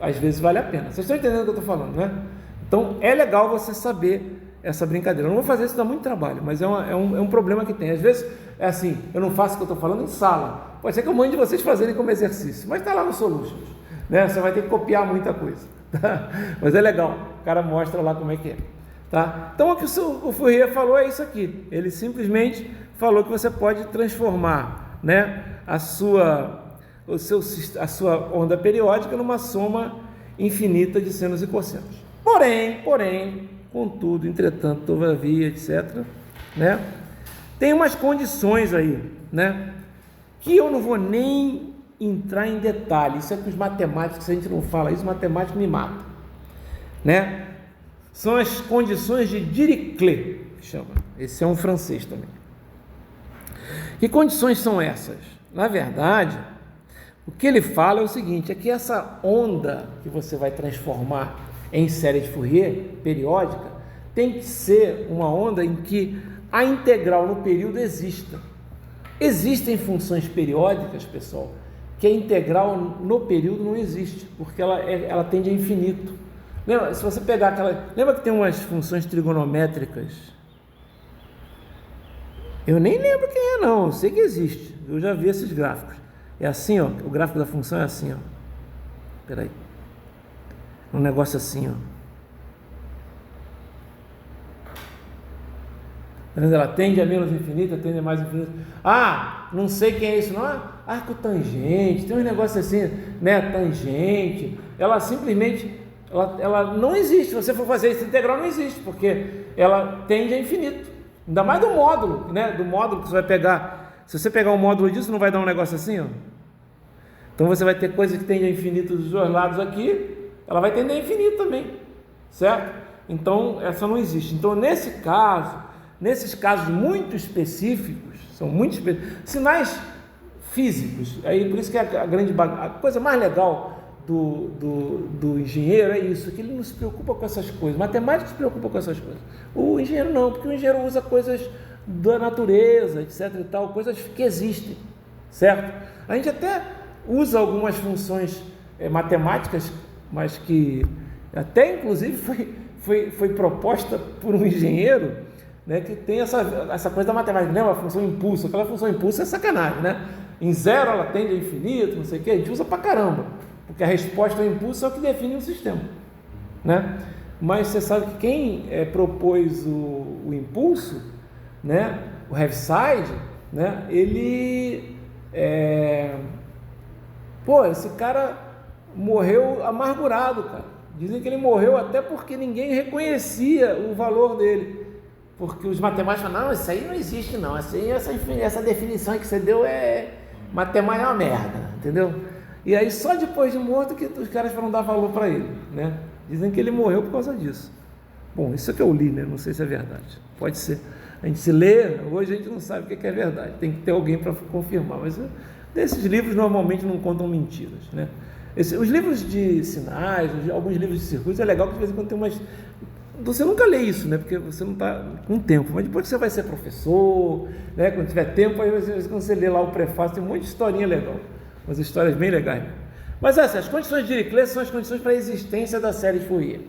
às vezes vale a pena. Vocês estão entendendo o que eu estou falando, né? Então é legal você saber essa brincadeira. Eu não vou fazer isso, dá muito trabalho, mas é um problema que tem. Às vezes é assim, eu não faço o que eu estou falando em sala. Pode ser que eu mande vocês fazerem como exercício, mas está lá no Solutions, né? Você vai ter que copiar muita coisa, tá? Mas é legal, o cara mostra lá como é que é. Tá? Então o que o Fourier falou é isso aqui. Ele simplesmente falou que você pode transformar, né, a sua onda periódica numa soma infinita de senos e cossenos. Porém, contudo, entretanto, todavia, etc., né, tem umas condições aí, né, que eu não vou nem entrar em detalhe. Isso é que os matemáticos, se a gente não fala isso, os matemáticos me matam, né? São as condições de Dirichlet, que chama. Esse é um francês também. Que condições são essas? Na verdade, o que ele fala é o seguinte, é que essa onda que você vai transformar em série de Fourier periódica tem que ser uma onda em que a integral no período exista. Existem funções periódicas, pessoal, que a integral no período não existe, porque ela tende a infinito. Lembra, se você pegar aquela... Lembra que tem umas funções trigonométricas? Eu nem lembro quem é não, eu sei que existe. Eu já vi esses gráficos. É assim, ó, o gráfico da função é assim, ó. Espera aí. Um negócio assim, ó. Tá vendo? Ela tende a menos infinita, tende a mais infinita. Ah, não sei quem é isso, não. Arco tangente, tem um negócio assim, né? Tangente. Ela simplesmente, ela não existe. Se você for fazer esse integral, não existe, porque ela tende a infinito. Ainda mais do módulo, né? Do módulo que você vai pegar. Se você pegar um módulo disso, não vai dar um negócio assim, ó. Então você vai ter coisa que tende a infinito dos dois lados aqui, ela vai tender a infinito também, certo? Então essa não existe. Então nesses casos muito específicos, são muito específicos, sinais físicos, aí por isso que a coisa mais legal do engenheiro é isso, que ele não se preocupa com essas coisas. O matemático se preocupa com essas coisas. O engenheiro não, porque o engenheiro usa coisas da natureza, etc e tal, coisas que existem, certo? A gente até usa algumas funções matemáticas, mas que até inclusive foi proposta por um engenheiro, né, que tem essa coisa da matemática, né, uma função impulso. Aquela função impulso é sacanagem, né? Em zero ela tende a infinito, não sei o que, a gente usa pra caramba, porque a resposta ao impulso é o que define o sistema, né? Mas você sabe que quem propôs o impulso, né, o Heaviside, né, ele esse cara morreu amargurado, cara. Dizem que ele morreu até porque ninguém reconhecia o valor dele, porque os matemáticos falam, não, isso aí não existe não, essa definição que você deu matemática é uma merda, entendeu? E aí só depois de morto que os caras foram dar valor para ele, né? Dizem que ele morreu por causa disso. Bom, isso é que eu li, né? Não sei se é verdade, pode ser. A gente se lê, hoje a gente não sabe o que é verdade, tem que ter alguém para confirmar, mas desses livros normalmente não contam mentiras, né? Os livros de sinais, alguns livros de circuitos, é legal que de vez em quando tem umas... Você nunca lê isso, né? Porque você não está com tempo, mas depois que você vai ser professor, né? Quando tiver tempo, aí quando você lê lá o prefácio, tem um monte de historinha legal, umas histórias bem legais. Mas as condições de Dirichlet são as condições para a existência da série de Fourier.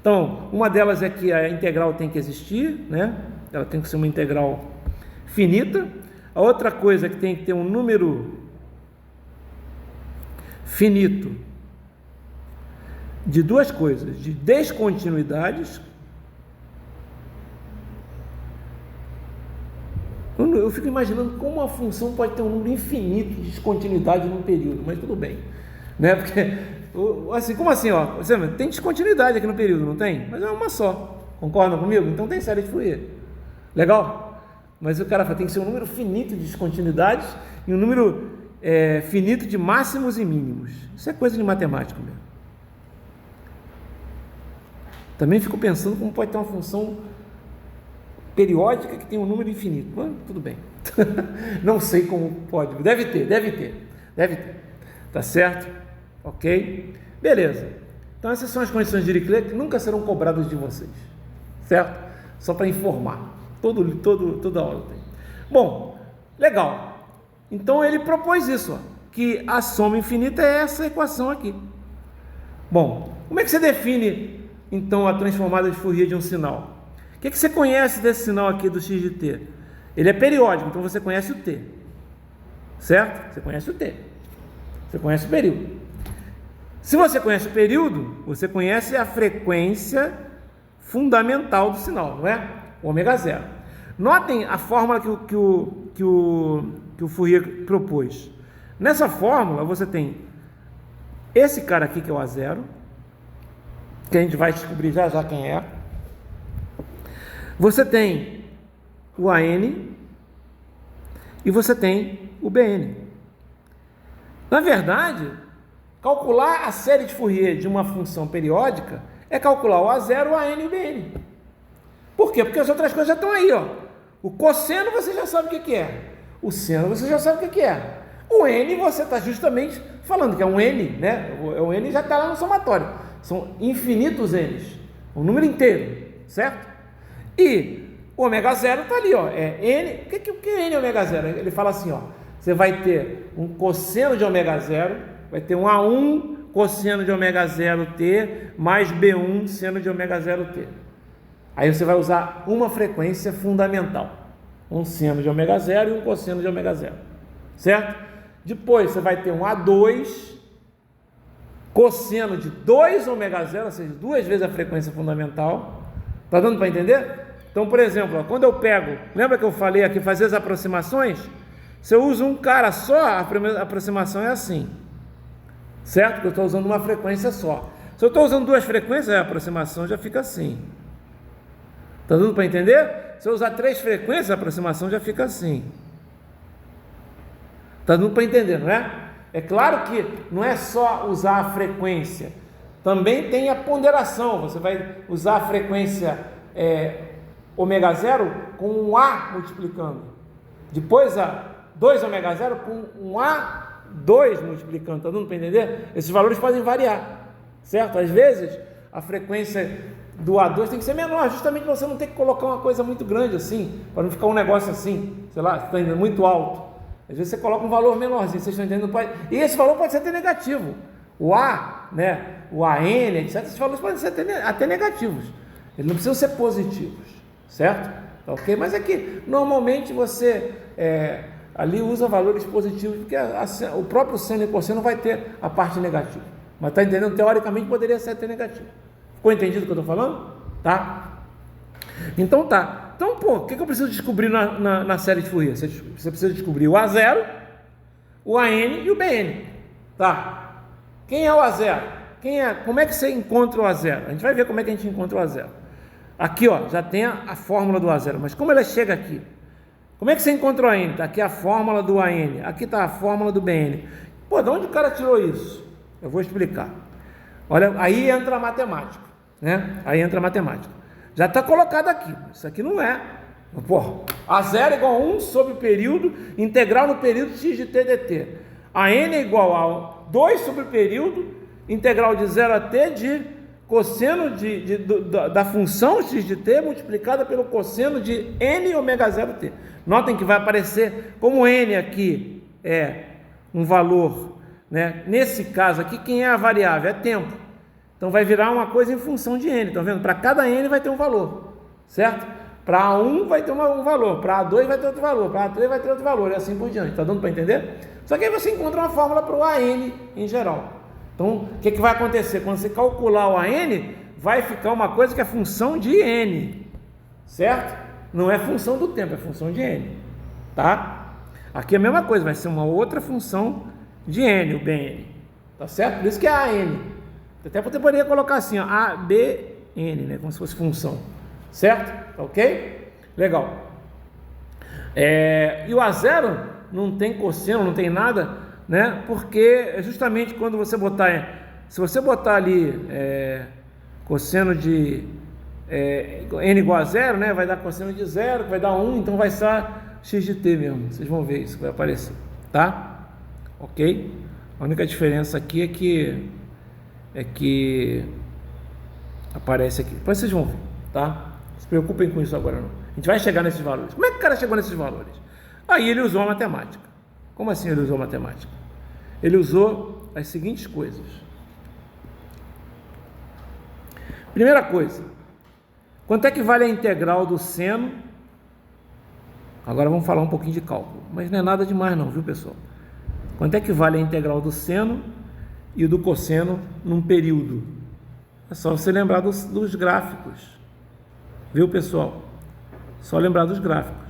Então, uma delas é que a integral tem que existir, né? Ela tem que ser uma integral finita. A outra coisa é que tem que ter um número finito de duas coisas, de descontinuidades. Eu fico imaginando como uma função pode ter um número infinito de descontinuidade num período, mas tudo bem, né? Porque, assim, como assim, ó? Você tem descontinuidade aqui no período, não tem? Mas é uma só, concordam comigo? Então tem série de Fourier, legal? Mas o cara fala, tem que ser um número finito de descontinuidades e um número finito de máximos e mínimos. Isso é coisa de matemática mesmo. Também fico pensando como pode ter uma função periódica que tem um número infinito. Mas, tudo bem. Não sei como pode. Deve ter. Tá certo? Ok? Beleza. Então essas são as condições de Dirichlet que nunca serão cobradas de vocês. Certo? Só para informar. Toda aula tem. Bom, legal. Então ele propôs isso, ó, que a soma infinita é essa equação aqui. Bom, como é que você define então a transformada de Fourier de um sinal? O que você conhece desse sinal aqui do x de t? Ele é periódico, então você conhece o t, certo? Você conhece o t, você conhece o período. Se você conhece o período, você conhece a frequência fundamental do sinal, não é? Ômega zero. Notem a fórmula que o Fourier propôs. Nessa fórmula você tem esse cara aqui que é o A0, que a gente vai descobrir já quem é. Você tem o AN e você tem o BN. Na verdade, calcular a série de Fourier de uma função periódica é calcular o A0, o AN e o BN. Por quê? Porque as outras coisas já estão aí, ó. O cosseno você já sabe o que é. O seno você já sabe o que é. O N você está justamente falando que é um N, né? O N já está lá no somatório. São infinitos N's. Um número inteiro, certo? E o ômega zero está ali, ó. É N. O que é N ômega zero? Ele fala assim, ó. Você vai ter um cosseno de ômega zero, vai ter um A1 cosseno de ômega zero T mais B1 seno de ômega zero T. Aí você vai usar uma frequência fundamental. Um seno de ômega zero e um cosseno de ômega zero, certo? Depois você vai ter um A2 cosseno de 2 ômega zero, ou seja, 2 vezes a frequência fundamental. Está dando para entender? Então, por exemplo, ó, quando eu pego, lembra que eu falei aqui, fazer as aproximações? Se eu uso um cara só, a primeira aproximação é assim, certo? Porque eu estou usando uma frequência só. Se eu estou usando 2 frequências, a aproximação já fica assim. Está dando para entender? Se eu usar 3 frequências, a aproximação já fica assim. Está dando para entender, não é? É claro que não é só usar a frequência, também tem a ponderação. Você vai usar a frequência ômega zero com um A multiplicando, depois a 2 ômega zero com um A2 multiplicando. Está dando para entender? Esses valores podem variar, certo? Às vezes a frequência do A2 tem que ser menor, justamente para você não ter que colocar uma coisa muito grande assim, para não ficar um negócio assim, sei lá, está indo muito alto. Às vezes você coloca um valor menorzinho, vocês estão entendendo? E esse valor pode ser até negativo. O A, né, o AN, etc. Esses valores podem ser até negativos. Eles não precisam ser positivos, certo? Tá ok? Mas é que normalmente você ali usa valores positivos, porque o próprio seno e cosseno vai ter a parte negativa. Mas está entendendo? Teoricamente poderia ser até negativo. Ficou entendido o que eu estou falando? Tá? Então tá. Então, o que eu preciso descobrir na série de Fourier? Você precisa descobrir o A0, o AN e o BN. Tá? Quem é o A0? Como é que você encontra o A0? A gente vai ver como é que a gente encontra o A0. Aqui, ó, já tem a fórmula do A0, mas como ela chega aqui? Como é que você encontra o AN? Tá aqui a fórmula do AN, aqui está a fórmula do BN. Pô, de onde o cara tirou isso? Eu vou explicar. Olha, aí entra a matemática, né? Aí entra a matemática. Já está colocado aqui, isso aqui não é. Pô, A0 é igual a 1 sobre o período integral no período x de t dt. A n é igual a 2 sobre o período integral de 0 a t de cosseno da função x de t multiplicada pelo cosseno de n ômega 0 t. Notem que vai aparecer, como n aqui é um valor, né? Nesse caso aqui, quem é a variável? É tempo. Então vai virar uma coisa em função de n, estão vendo? Para cada n vai ter um valor, certo? Para A1 vai ter um valor, para A2 vai ter outro valor, para A3 vai ter outro valor, e assim por diante. Está dando para entender? Só que aí você encontra uma fórmula para o AN em geral. Então, o que vai acontecer? Quando você calcular o AN, vai ficar uma coisa que é função de n, certo? Não é função do tempo, é função de n, tá? Aqui é a mesma coisa, vai ser uma outra função de n, o BN, tá certo? Por isso que é AN. Até poderia colocar assim, ó, A, B, N, né? Como se fosse função, certo? Tá ok? Legal. E o A0 não tem cosseno, não tem nada, né? Porque justamente quando você botar, se você botar ali cosseno de N igual a 0, né? Vai dar cosseno de 0, vai dar 1, então vai ser x de t mesmo. Vocês vão ver isso que vai aparecer, tá? Ok? A única diferença aqui é que aparece aqui. Depois vocês vão ver, tá? Não se preocupem com isso agora não. A gente vai chegar nesses valores. Como é que o cara chegou nesses valores? Aí ele usou a matemática. Como assim ele usou a matemática? Ele usou as seguintes coisas. Primeira coisa, quanto é que vale a integral do seno? Agora vamos falar um pouquinho de cálculo, mas não é nada demais não, viu pessoal? Quanto é que vale a integral do seno e do cosseno num período? É só você lembrar dos gráficos, viu pessoal? Só lembrar dos gráficos.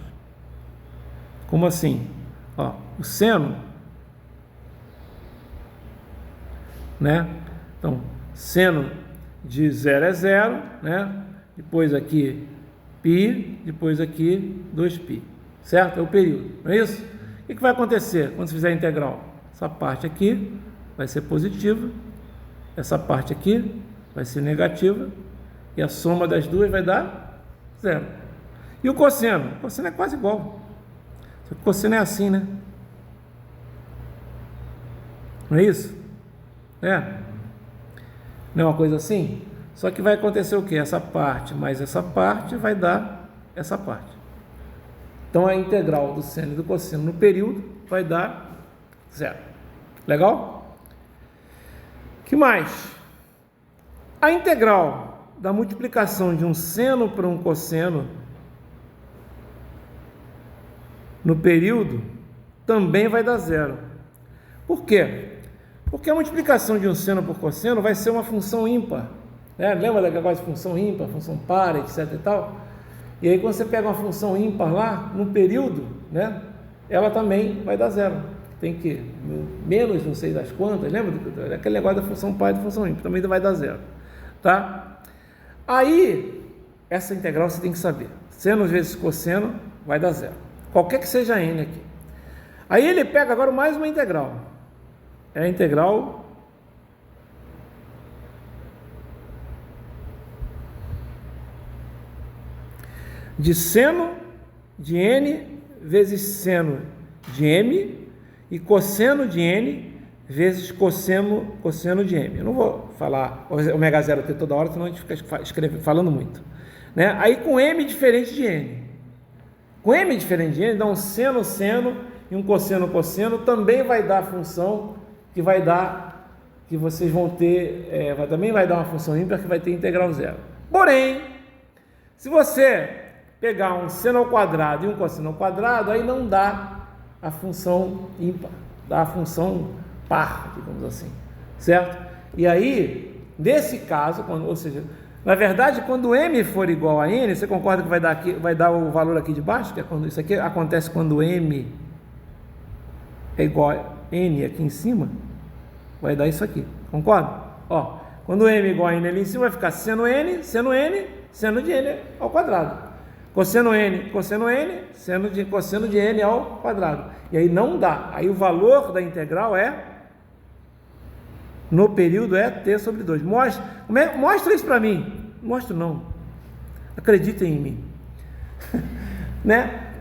Como assim? Ó, o seno, né? Então, seno de 0 é 0, né? Depois aqui π, depois aqui 2π, certo? É o período, não é isso? O que vai acontecer quando você fizer a integral? Essa parte aqui vai ser positiva, essa parte aqui vai ser negativa, e a soma das duas vai dar 0. E o cosseno? O cosseno é quase igual. Só que o cosseno é assim, né? Não é isso? Não é uma coisa assim? Só que vai acontecer o quê? Essa parte mais essa parte vai dar essa parte. Então a integral do seno e do cosseno no período vai dar 0. Legal? Que mais? A integral da multiplicação de um seno para um cosseno no período também vai dar 0. Por quê? Porque a multiplicação de um seno por cosseno vai ser uma função ímpar. Né? Lembra daquela coisa de função ímpar, função par, etc e tal? E aí quando você pega uma função ímpar lá, no período, né, ela também vai dar zero. Tem que menos não sei das quantas, lembra daquele negócio da função par e da função ímpar, também vai dar zero. Tá? Aí, essa integral você tem que saber. Seno vezes cosseno vai dar zero. Qualquer que seja n aqui. Aí ele pega agora mais uma integral. É a integral de seno de n vezes seno de m e cosseno de n vezes cosseno de m. Eu não vou falar ômega zero t toda hora, senão a gente fica falando muito. Né? Aí com m diferente de n. Com m diferente de n, dá um seno e um cosseno também vai dar a função que vai dar, que vocês vão ter, também vai dar uma função ímpar que vai ter integral zero. Porém, se você pegar um seno ao quadrado e um cosseno ao quadrado, aí não dá a função ímpar, dá a função par, digamos assim, certo? E aí, nesse caso, ou seja, na verdade, quando m for igual a n, você concorda que vai dar o valor aqui de baixo? Que é quando, isso aqui acontece quando m é igual a n aqui em cima, vai dar isso aqui, concorda? Ó, quando m é igual a n ali em cima, vai ficar seno de n ao quadrado. Cosseno n, cosseno de n ao quadrado. E aí não dá. Aí o valor da integral no período é t sobre 2. Mostra isso para mim. Mostro não. Acreditem em mim. Né?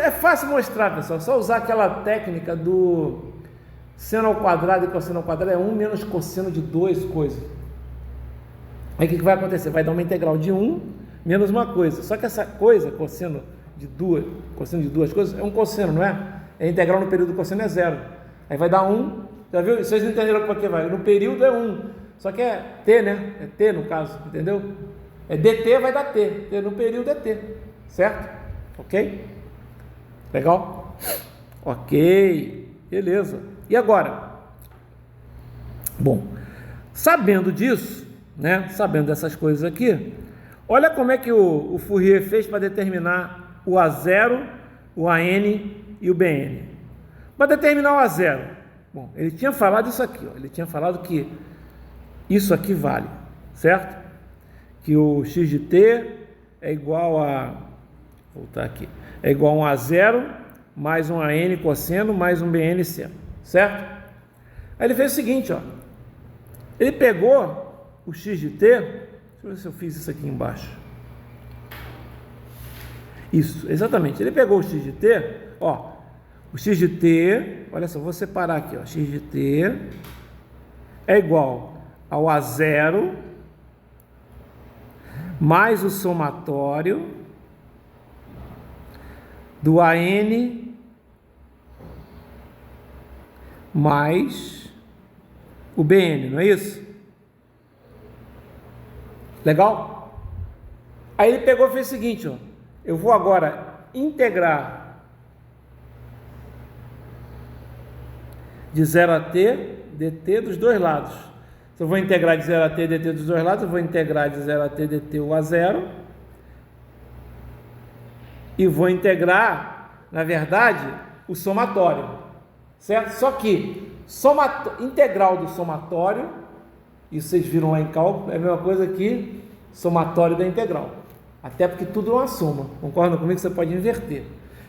É fácil mostrar, pessoal. Só usar aquela técnica do seno ao quadrado e cosseno ao quadrado é 1 menos cosseno de 2 coisas. Aí o que vai acontecer? Vai dar uma integral de 1 menos uma coisa. Só que essa coisa, cosseno de duas coisas, é um cosseno, não é? A integral no período do cosseno é zero. Aí vai dar 1. Já viu? Vocês entenderam para que vai? No período é 1. Só que é t, né? É t no caso, entendeu? É dt vai dar t. No período é t. Certo? Ok? Legal? Ok. Beleza. E agora? Bom, sabendo disso, né? Sabendo dessas coisas aqui, olha como é que o Fourier fez para determinar o A0, o AN e o BN. Para determinar o A0, bom, ele tinha falado isso aqui, ó, ele tinha falado que isso aqui vale, certo? Que o x de t é igual a, vou voltar aqui, é igual a um A0 mais um AN cosseno mais um BN seno, certo? Aí ele fez o seguinte, ó, ele pegou o x de t. Deixa eu ver se eu fiz isso aqui embaixo. Isso, exatamente. Ele pegou o x de t, ó. O x de t, olha só, vou separar aqui, ó. X de t é igual ao A0 mais o somatório do AN mais o BN, não é isso? Legal? Aí ele pegou e fez o seguinte, ó. Eu vou agora integrar de 0 a t dt dos dois lados. Se eu vou integrar de 0 a t dt dos dois lados, eu vou integrar de 0 a t dt o A0 e vou integrar, na verdade, o somatório, certo? Só que integral do somatório, isso vocês viram lá em cálculo, é a mesma coisa que somatório da integral. Até porque tudo é uma soma. Concorda comigo que você pode inverter.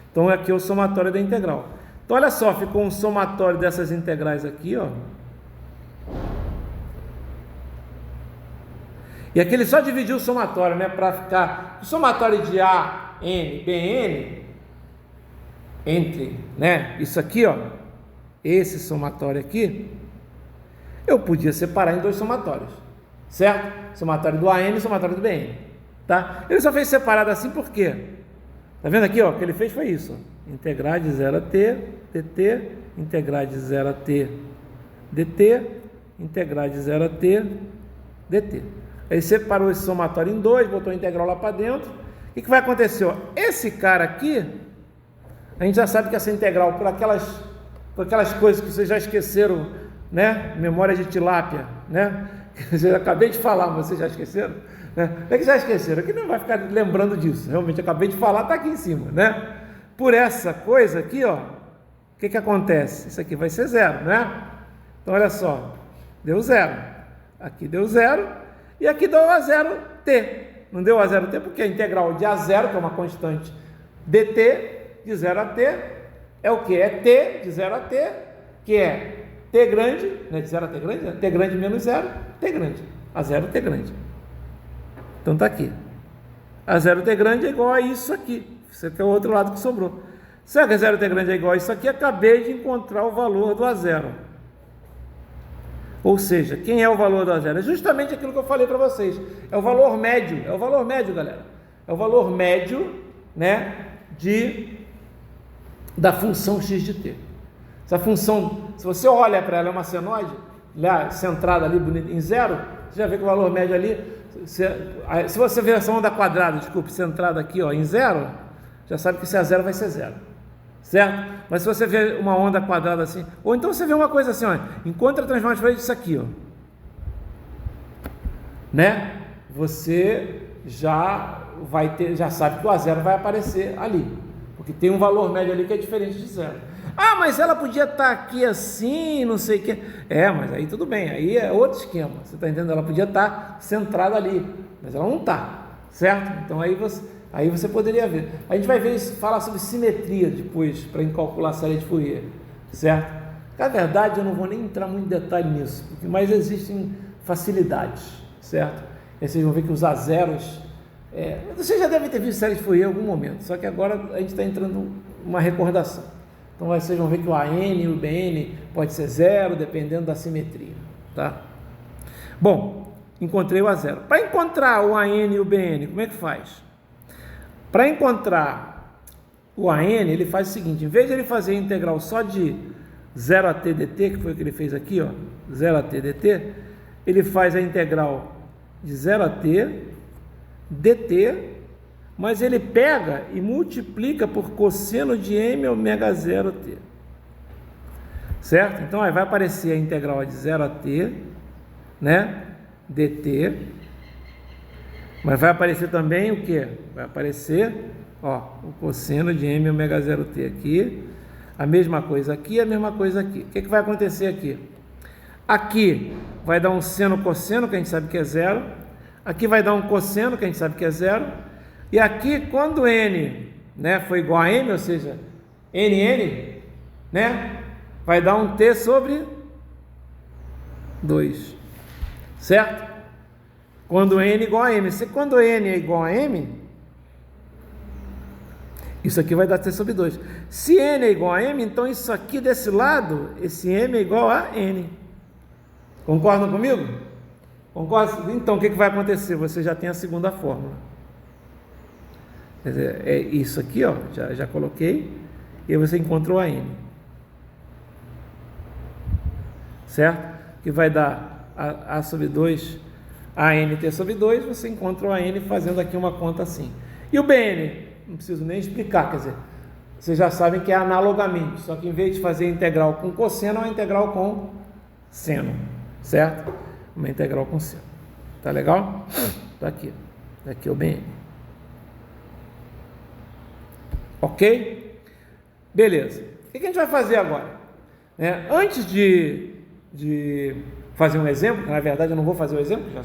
Então aqui é o somatório da integral. Então olha só, ficou um somatório dessas integrais aqui, ó. E aqui ele só dividiu o somatório, né? Para ficar o somatório de A, N, BN, entre, né? Isso aqui, ó. Esse somatório aqui, eu podia separar em dois somatórios, certo? Somatório do AN e somatório do BN, tá? Ele só fez separado assim por quê? Tá vendo aqui, ó? O que ele fez foi isso, ó. Integrar de 0 a t, dt, integrar de 0 a t, dt, integrar de 0 a t, dt. Aí separou esse somatório em dois, botou a integral lá para dentro. O que vai acontecer? Ó? Esse cara aqui, a gente já sabe que essa integral, por aquelas coisas que vocês já esqueceram né? Memória de tilápia, né? Eu acabei de falar, mas vocês já esqueceram? Né? Não é que já esqueceram, aqui não vai ficar lembrando disso. Realmente, eu acabei de falar, está aqui em cima, né? Por essa coisa aqui, ó, o que acontece? Isso aqui vai ser zero, né? Então, olha só, deu zero. Aqui deu zero e aqui deu a zero t. Não deu a zero t porque a integral de a zero, que é uma constante, dt, de 0 a t, é o que? É t de 0 a t, que é t grande, né? De 0 a t grande, né? T grande menos 0, t grande. A zero t grande. Então está aqui. A zero t grande é igual a isso aqui. Isso aqui é o outro lado que sobrou. Será que a zero t grande é igual a isso aqui? Acabei de encontrar o valor do a zero. Ou seja, quem é o valor do a zero? É justamente aquilo que eu falei para vocês. É o valor médio. É o valor médio, galera. É o valor médio, né, da função x de t. Essa função, se você olha para ela, é uma senoide, centrada ali bonita em zero, você já vê que o valor médio ali, se você vê essa onda quadrada, desculpe, centrada aqui, ó, em zero, já sabe que se é zero vai ser zero, certo? Mas se você vê uma onda quadrada assim, ou então você vê uma coisa assim, ó, encontra a transformação disso aqui, ó, né? Você já sabe que o a zero vai aparecer ali, porque tem um valor médio ali que é diferente de zero. Ah, mas ela podia estar aqui assim, não sei o que. Mas aí tudo bem, aí é outro esquema, você está entendendo? Ela podia estar centrada ali, mas ela não está, certo? Então aí você poderia ver. A gente vai ver isso, falar sobre simetria depois, para calcular a série de Fourier, certo? Na verdade, eu não vou nem entrar muito em detalhe nisso, mas existem facilidades, certo? E vocês vão ver que os a zeros, vocês já devem ter visto série de Fourier em algum momento, só que agora a gente está entrando numa recordação. Então vocês vão ver que o AN e o BN pode ser zero, dependendo da simetria, tá? Bom, encontrei o a zero. Para encontrar o AN e o BN, como é que faz? Para encontrar o AN, ele faz o seguinte, em vez de ele fazer a integral só de 0 a t dt, que foi o que ele fez aqui, ó, 0 a t dt, ele faz a integral de 0 a t dt, mas ele pega e multiplica por cosseno de m ômega 0t, certo? Então aí vai aparecer a integral de 0 a t, né, dt, mas vai aparecer também o que? Vai aparecer, ó, o cosseno de m ômega 0t aqui, a mesma coisa aqui, a mesma coisa aqui. O que vai acontecer aqui? Aqui vai dar um seno cosseno, que a gente sabe que é zero, aqui vai dar um cosseno, que a gente sabe que é zero, e aqui, quando n, né, for igual a m, ou seja, n, né, vai dar um t sobre 2, certo? Quando n é igual a m. Quando n é igual a m, isso aqui vai dar t sobre 2. Se n é igual a m, então isso aqui desse lado, esse m é igual a n. Concordam comigo? Concordam? Então, o que vai acontecer? Você já tem a segunda fórmula. Quer dizer, é isso aqui, ó, já coloquei, e aí você encontrou a n, certo? Que vai dar a sobre 2, a nt sobre 2, você encontrou a n fazendo aqui uma conta assim. E o bn, não preciso nem explicar, quer dizer, vocês já sabem que é analogamente, só que em vez de fazer integral com cosseno, é uma integral com seno, certo? Uma integral com seno. Tá legal? Tá aqui. Aqui é o bn. Ok? Beleza. O que a gente vai fazer agora? Antes de fazer um exemplo, que na verdade eu não vou fazer o exemplo, já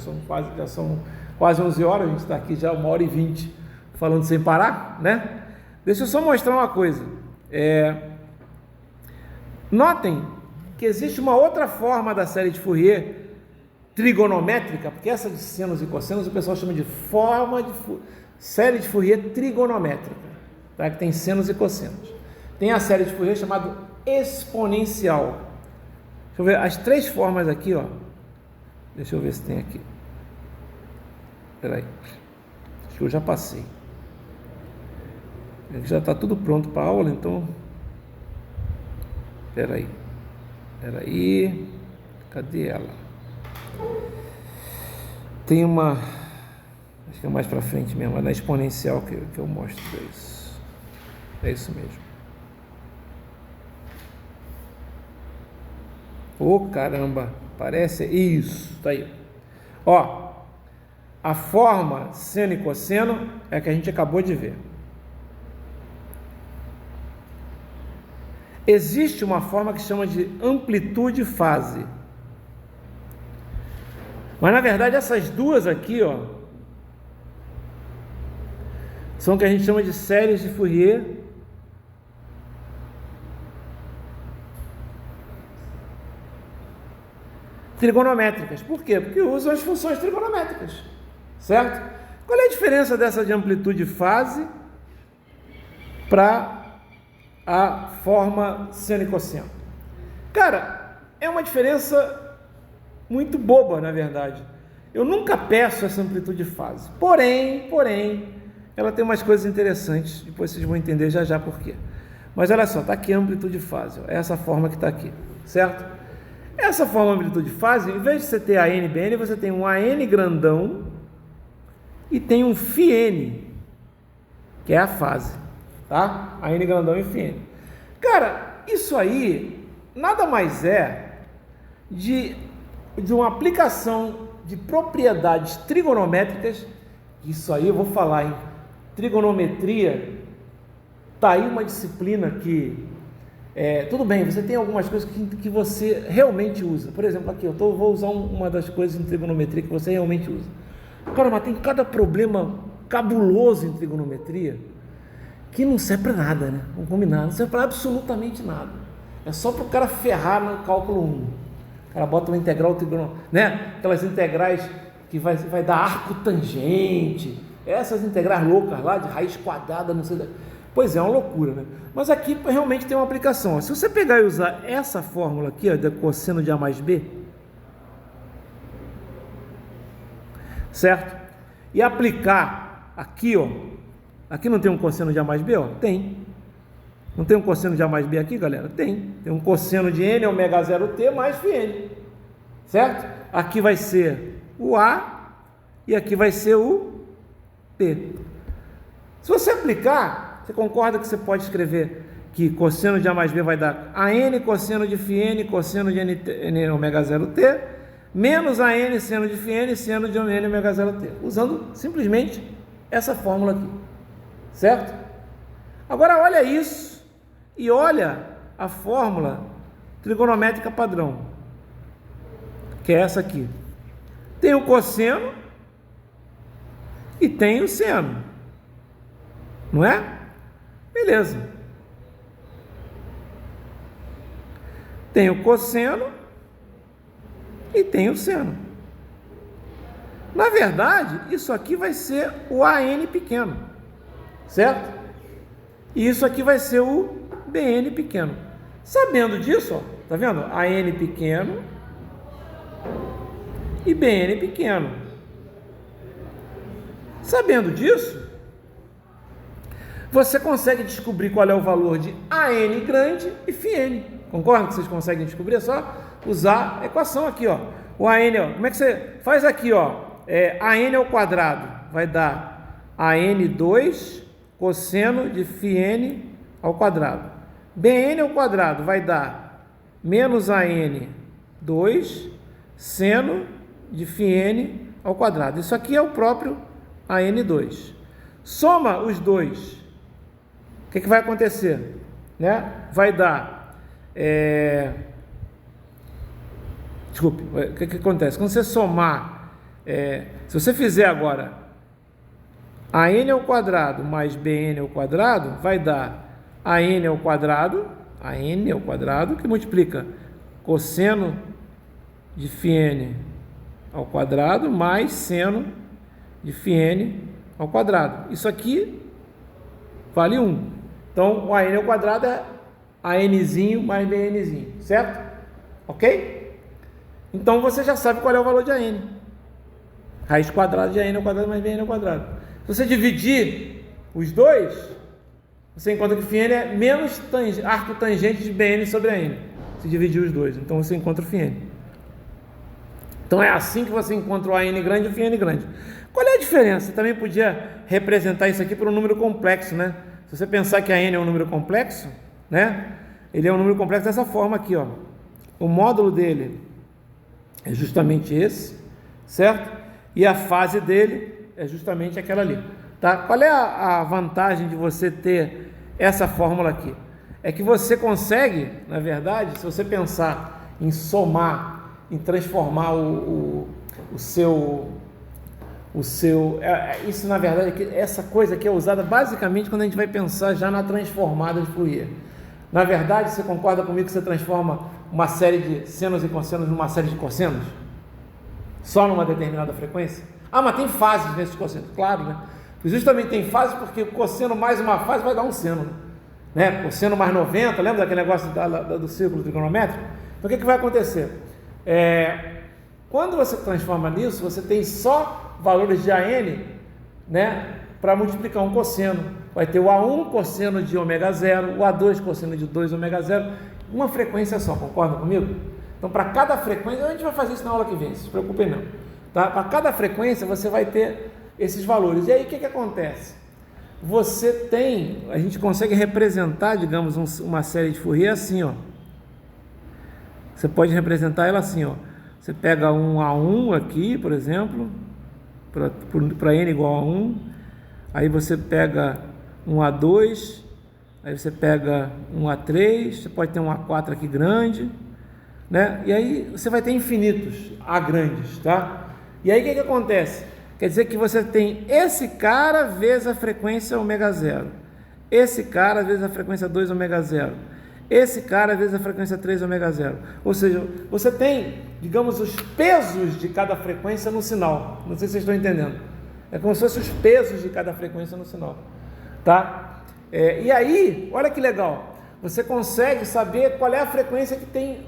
são quase 11 horas, a gente está aqui já 1h20 falando sem parar, né? Deixa eu só mostrar uma coisa. Notem que existe uma outra forma da série de Fourier trigonométrica, porque essa de senos e cossenos o pessoal chama de série de Fourier trigonométrica. Tá? Que tem senos e cossenos. Tem a série de Fourier chamada exponencial. Deixa eu ver as três formas aqui, ó. Deixa eu ver se tem aqui. Espera aí. Acho que eu já passei. Aqui já está tudo pronto para a aula, então. Espera aí. Cadê ela? Tem uma. Acho que é mais para frente mesmo, é na exponencial que eu mostro isso. É isso mesmo. Ô, caramba, parece isso, tá aí. Ó, a forma seno e cosseno é a que a gente acabou de ver. Existe uma forma que chama de amplitude fase. Mas na verdade essas duas aqui, ó, são o que a gente chama de séries de Fourier trigonométricas. Por quê? Porque usam as funções trigonométricas, certo? Qual é a diferença dessa de amplitude fase para a forma seno e cosseno? Cara, é uma diferença muito boba, na verdade. Eu nunca peço essa amplitude fase. Porém, ela tem umas coisas interessantes. Depois vocês vão entender já por quê. Mas olha só, está aqui a amplitude fase. Ó, é essa forma que está aqui, certo? Essa forma amplitude fase, em vez de você ter AN e BN, você tem um AN grandão e tem um φn, que é a fase, tá? AN grandão e φn. Cara, isso aí nada mais é de uma aplicação de propriedades trigonométricas. Isso aí eu vou falar em trigonometria. Tá aí uma disciplina que tudo bem, você tem algumas coisas que você realmente usa. Por exemplo, aqui vou usar uma das coisas em trigonometria que você realmente usa. Cara, mas tem cada problema cabuloso em trigonometria que não serve para nada, né? Vamos combinar, não serve para absolutamente nada. É só para o cara ferrar no cálculo 1. O cara bota uma integral trigonométrica, né? Aquelas integrais que vai dar arco tangente, essas integrais loucas lá de raiz quadrada, não sei. Pois é, uma loucura, né? Mas aqui realmente tem uma aplicação. Se você pegar e usar essa fórmula aqui, ó, de cosseno de A mais B, certo? E aplicar aqui, ó. Aqui não tem um cosseno de A mais B, ó? Tem. Não tem um cosseno de A mais B aqui, galera? Tem. Tem um cosseno de N ômega 0T mais φn, certo? Aqui vai ser o A e aqui vai ser o T. Se você aplicar, você concorda que você pode escrever que cosseno de A mais B vai dar AN cosseno de φn cosseno de N ômega 0T menos AN seno de φn seno de N ômega 0T, usando simplesmente essa fórmula aqui, certo? Agora olha isso e olha a fórmula trigonométrica padrão, que é essa aqui. Tem o cosseno e tem o seno, não é? Beleza. Tem o cosseno e tem o seno. Na verdade, isso aqui vai ser o AN pequeno, certo? E isso aqui vai ser o BN pequeno. Sabendo disso, ó, tá vendo? AN pequeno e BN pequeno. Sabendo disso, você consegue descobrir qual é o valor de AN grande e φn. Concorda que vocês conseguem descobrir? É só usar a equação aqui, ó. O AN, ó, como é que você faz aqui, ó? AN ao quadrado vai dar AN2 cosseno de φn ao quadrado. BN ao quadrado vai dar menos AN2 seno de φn ao quadrado. Isso aqui é o próprio AN2. Soma os dois. O que vai acontecer? Né? Vai dar... Desculpe, o que acontece? Quando você somar... se você fizer agora AN ao quadrado mais BN ao quadrado, vai dar AN ao quadrado, que multiplica cosseno de φn ao quadrado mais seno de φn ao quadrado. Isso aqui vale 1. Então, o AN ao quadrado é ANzinho mais BNzinho, certo? Ok? Então, você já sabe qual é o valor de AN. Raiz quadrada de AN ao quadrado mais BN ao quadrado. Se você dividir os dois, você encontra que φn é menos arco tangente de BN sobre AN. Se dividir os dois, então você encontra o φn. Então, é assim que você encontra o AN grande e o φn grande. Qual é a diferença? Você também podia representar isso aqui por um número complexo, né? Se você pensar que a n é um número complexo, né? Ele é um número complexo dessa forma aqui, ó. o módulo dele é justamente esse, certo? E a fase dele é justamente aquela ali, tá? Qual é a vantagem de você ter essa fórmula aqui? É que você consegue, na verdade, se você pensar em somar, em transformar isso na verdade, essa coisa aqui é usada basicamente quando a gente vai pensar já na transformada de Fourier. Na verdade, você concorda comigo que você transforma uma série de senos e cossenos numa série de cossenos? Só numa determinada frequência? Ah, mas tem fases nesses cossenos. Claro, né? Justamente tem fases porque o cosseno mais uma fase vai dar um seno, né? Cosseno mais 90, lembra daquele negócio do círculo trigonométrico? Então, o que vai acontecer? Quando você transforma nisso, você tem só valores de AN, né, para multiplicar um cosseno. Vai ter o A1 cosseno de ômega 0, o A2 cosseno de 2 ômega 0, uma frequência só, concorda comigo? Então, para cada frequência, a gente vai fazer isso na aula que vem, não se preocupem não. Tá? Para cada frequência, você vai ter esses valores. E aí, o que acontece? Você tem, a gente consegue representar, digamos, uma série de Fourier assim, ó. Você pode representar ela assim, ó. Você pega um A1 aqui, por exemplo, para n igual a 1, aí você pega um A2, aí você pega um A3, você pode ter um A4 aqui grande, né? E aí você vai ter infinitos A grandes, tá? E aí o que acontece? Quer dizer que você tem esse cara vezes a frequência ômega 0, esse cara vezes a frequência 2 ômega 0, esse cara vezes a frequência 3 ômega 0. Ou seja, você tem, digamos, os pesos de cada frequência no sinal. Não sei se vocês estão entendendo. É como se fossem os pesos de cada frequência no sinal, tá? E aí, olha que legal. Você consegue saber qual é a frequência que tem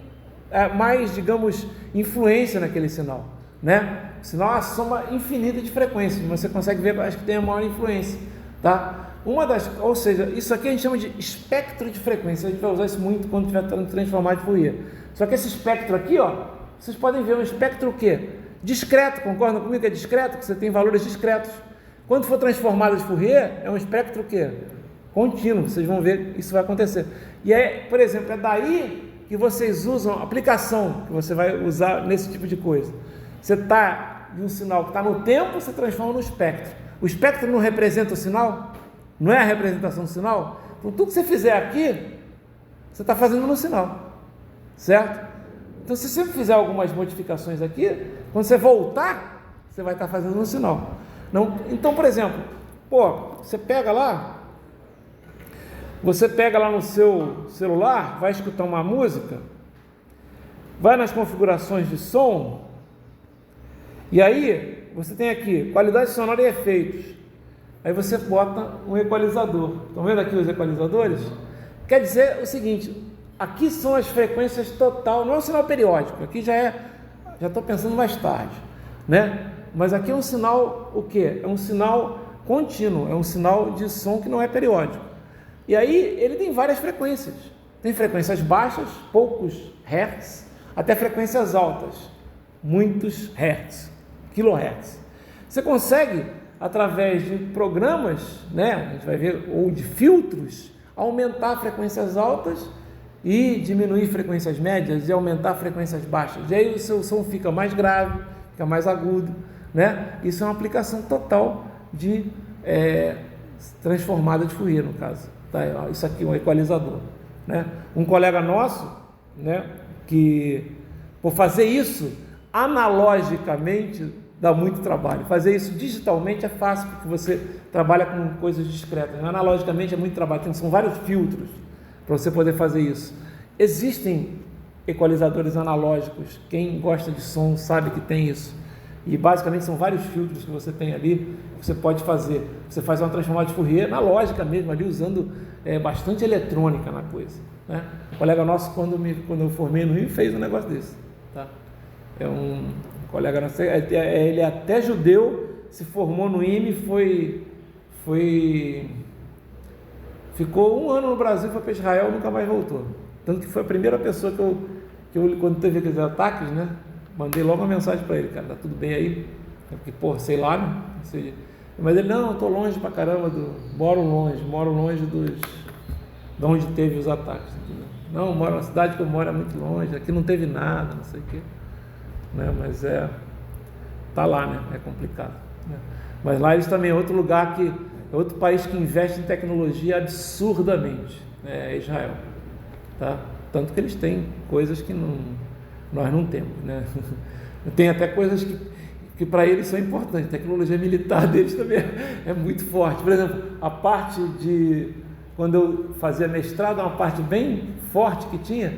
mais, digamos, influência naquele sinal, né? O sinal é uma soma infinita de frequências. Você consegue ver quais que tem a maior influência, tá? Ou seja, isso aqui a gente chama de espectro de frequência. A gente vai usar isso muito quando estiver transformado de Fourier. Só que esse espectro aqui, ó, vocês podem ver um espectro o quê? Discreto, concordam comigo que é discreto? Que você tem valores discretos. Quando for transformado de Fourier, é um espectro o quê? Contínuo. Vocês vão ver que isso vai acontecer. E por exemplo, é daí que vocês usam a aplicação que você vai usar nesse tipo de coisa. Você está de um sinal que está no tempo, você transforma no espectro. O espectro não representa o sinal? Não é a representação do sinal? Então, tudo que você fizer aqui, você está fazendo no sinal, certo? Então, se você fizer algumas modificações aqui, quando você voltar, você vai estar fazendo no sinal. Não, então, por exemplo, você pega lá no seu celular, vai escutar uma música, vai nas configurações de som, e aí você tem aqui qualidade sonora e efeitos. Aí você bota um equalizador. Estão vendo aqui os equalizadores? Quer dizer o seguinte, aqui são as frequências total, não é um sinal periódico, aqui já estou pensando mais tarde, né? Mas aqui é um sinal, o quê? É um sinal contínuo, é um sinal de som que não é periódico. E aí ele tem várias frequências. Tem frequências baixas, poucos hertz, até frequências altas, muitos hertz, kilohertz. Você consegue, através de programas, né, a gente vai ver, ou de filtros, aumentar frequências altas e diminuir frequências médias e aumentar frequências baixas. E aí o seu som fica mais grave, fica mais agudo, né? Isso é uma aplicação total de transformada de Fourier, no caso. Tá? Isso aqui é um equalizador, né? Um colega nosso, né, que por fazer isso analogicamente dá muito trabalho. Fazer isso digitalmente é fácil, porque você trabalha com coisas discretas. Analogicamente é muito trabalho, são vários filtros para você poder fazer isso. Existem equalizadores analógicos, quem gosta de som sabe que tem isso. E basicamente são vários filtros que você tem ali, que você pode fazer. Você faz uma transformada de Fourier analógica mesmo, ali usando bastante eletrônica na coisa, né? Um colega nosso, quando eu formei no Rio, fez um negócio desse, tá? É um colega nosso, ele é até judeu, se formou no IME, ficou 1 ano no Brasil, foi para Israel, nunca mais voltou. Tanto que foi a primeira pessoa que eu quando teve aqueles ataques, né, mandei logo uma mensagem para ele, cara, tá tudo bem aí? Porque, sei lá, né? Mas ele, não, eu tô longe pra caramba, moro longe de onde teve os ataques, entendeu? Não, moro na cidade que eu moro é muito longe, aqui não teve nada, não sei o quê. Né? Mas tá lá, né? É complicado. Né? Mas lá eles também é outro lugar é outro país que investe em tecnologia absurdamente, né? É Israel. Tá? Tanto que eles têm coisas que nós não temos, né? Tem até coisas que para eles são importantes. A tecnologia militar deles também é muito forte. Por exemplo, a parte quando eu fazia mestrado, uma parte bem forte que tinha,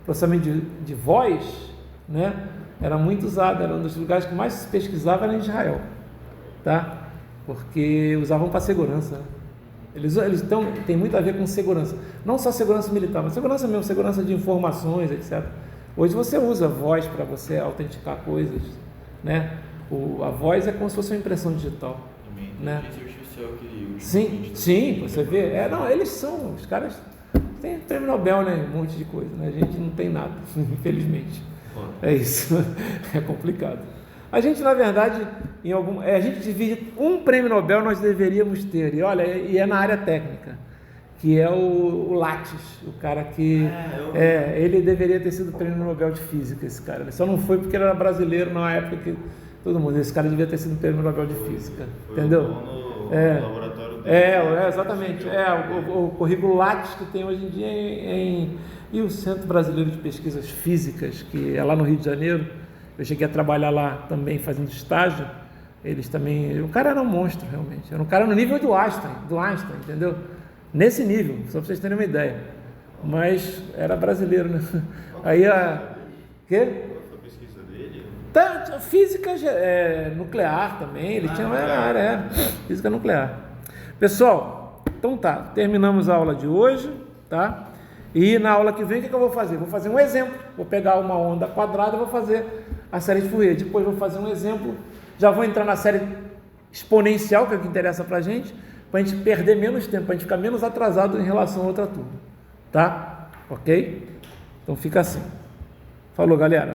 processamento de voz, né? Era muito usado, era um dos lugares que mais se pesquisava era em Israel, tá? Porque usavam para segurança, né? Eles tem muito a ver com segurança, não só segurança militar, mas segurança mesmo, segurança de informações, etc. Hoje você usa voz para você autenticar coisas, né? A voz é como se fosse uma impressão digital, também, né? Artificial que Sim, você vê. Não, eles são, os caras têm prêmio Nobel, né? Um monte de coisa, né? A gente não tem nada, infelizmente. É isso, é complicado. A gente, na verdade, a gente divide um prêmio Nobel, nós deveríamos ter, e olha, e é na área técnica, que é o Lattes, o cara que ele deveria ter sido prêmio Nobel de Física, esse cara. Ele só não foi porque ele era brasileiro na época que todo mundo, esse cara devia ter sido prêmio Nobel de Física, entendeu? No laboratório dele. Exatamente. O currículo Lattes que tem hoje em dia e o Centro Brasileiro de Pesquisas Físicas, que é lá no Rio de Janeiro. Eu cheguei a trabalhar lá também fazendo estágio. Eles também. O cara era um monstro, realmente. Era um cara no nível do Einstein, entendeu? Nesse nível, só para vocês terem uma ideia. Mas era brasileiro, né? Aí Quê? A pesquisa dele? Física nuclear também. Ele tinha uma área, física nuclear. Pessoal, então tá. Terminamos a aula de hoje, tá? E na aula que vem, o que eu vou fazer? Vou fazer um exemplo. Vou pegar uma onda quadrada e vou fazer a série de Fourier. Depois vou fazer um exemplo. Já vou entrar na série exponencial, que é o que interessa pra gente, para a gente perder menos tempo, para a gente ficar menos atrasado em relação a outra turma. Tá? Ok? Então fica assim. Falou, galera.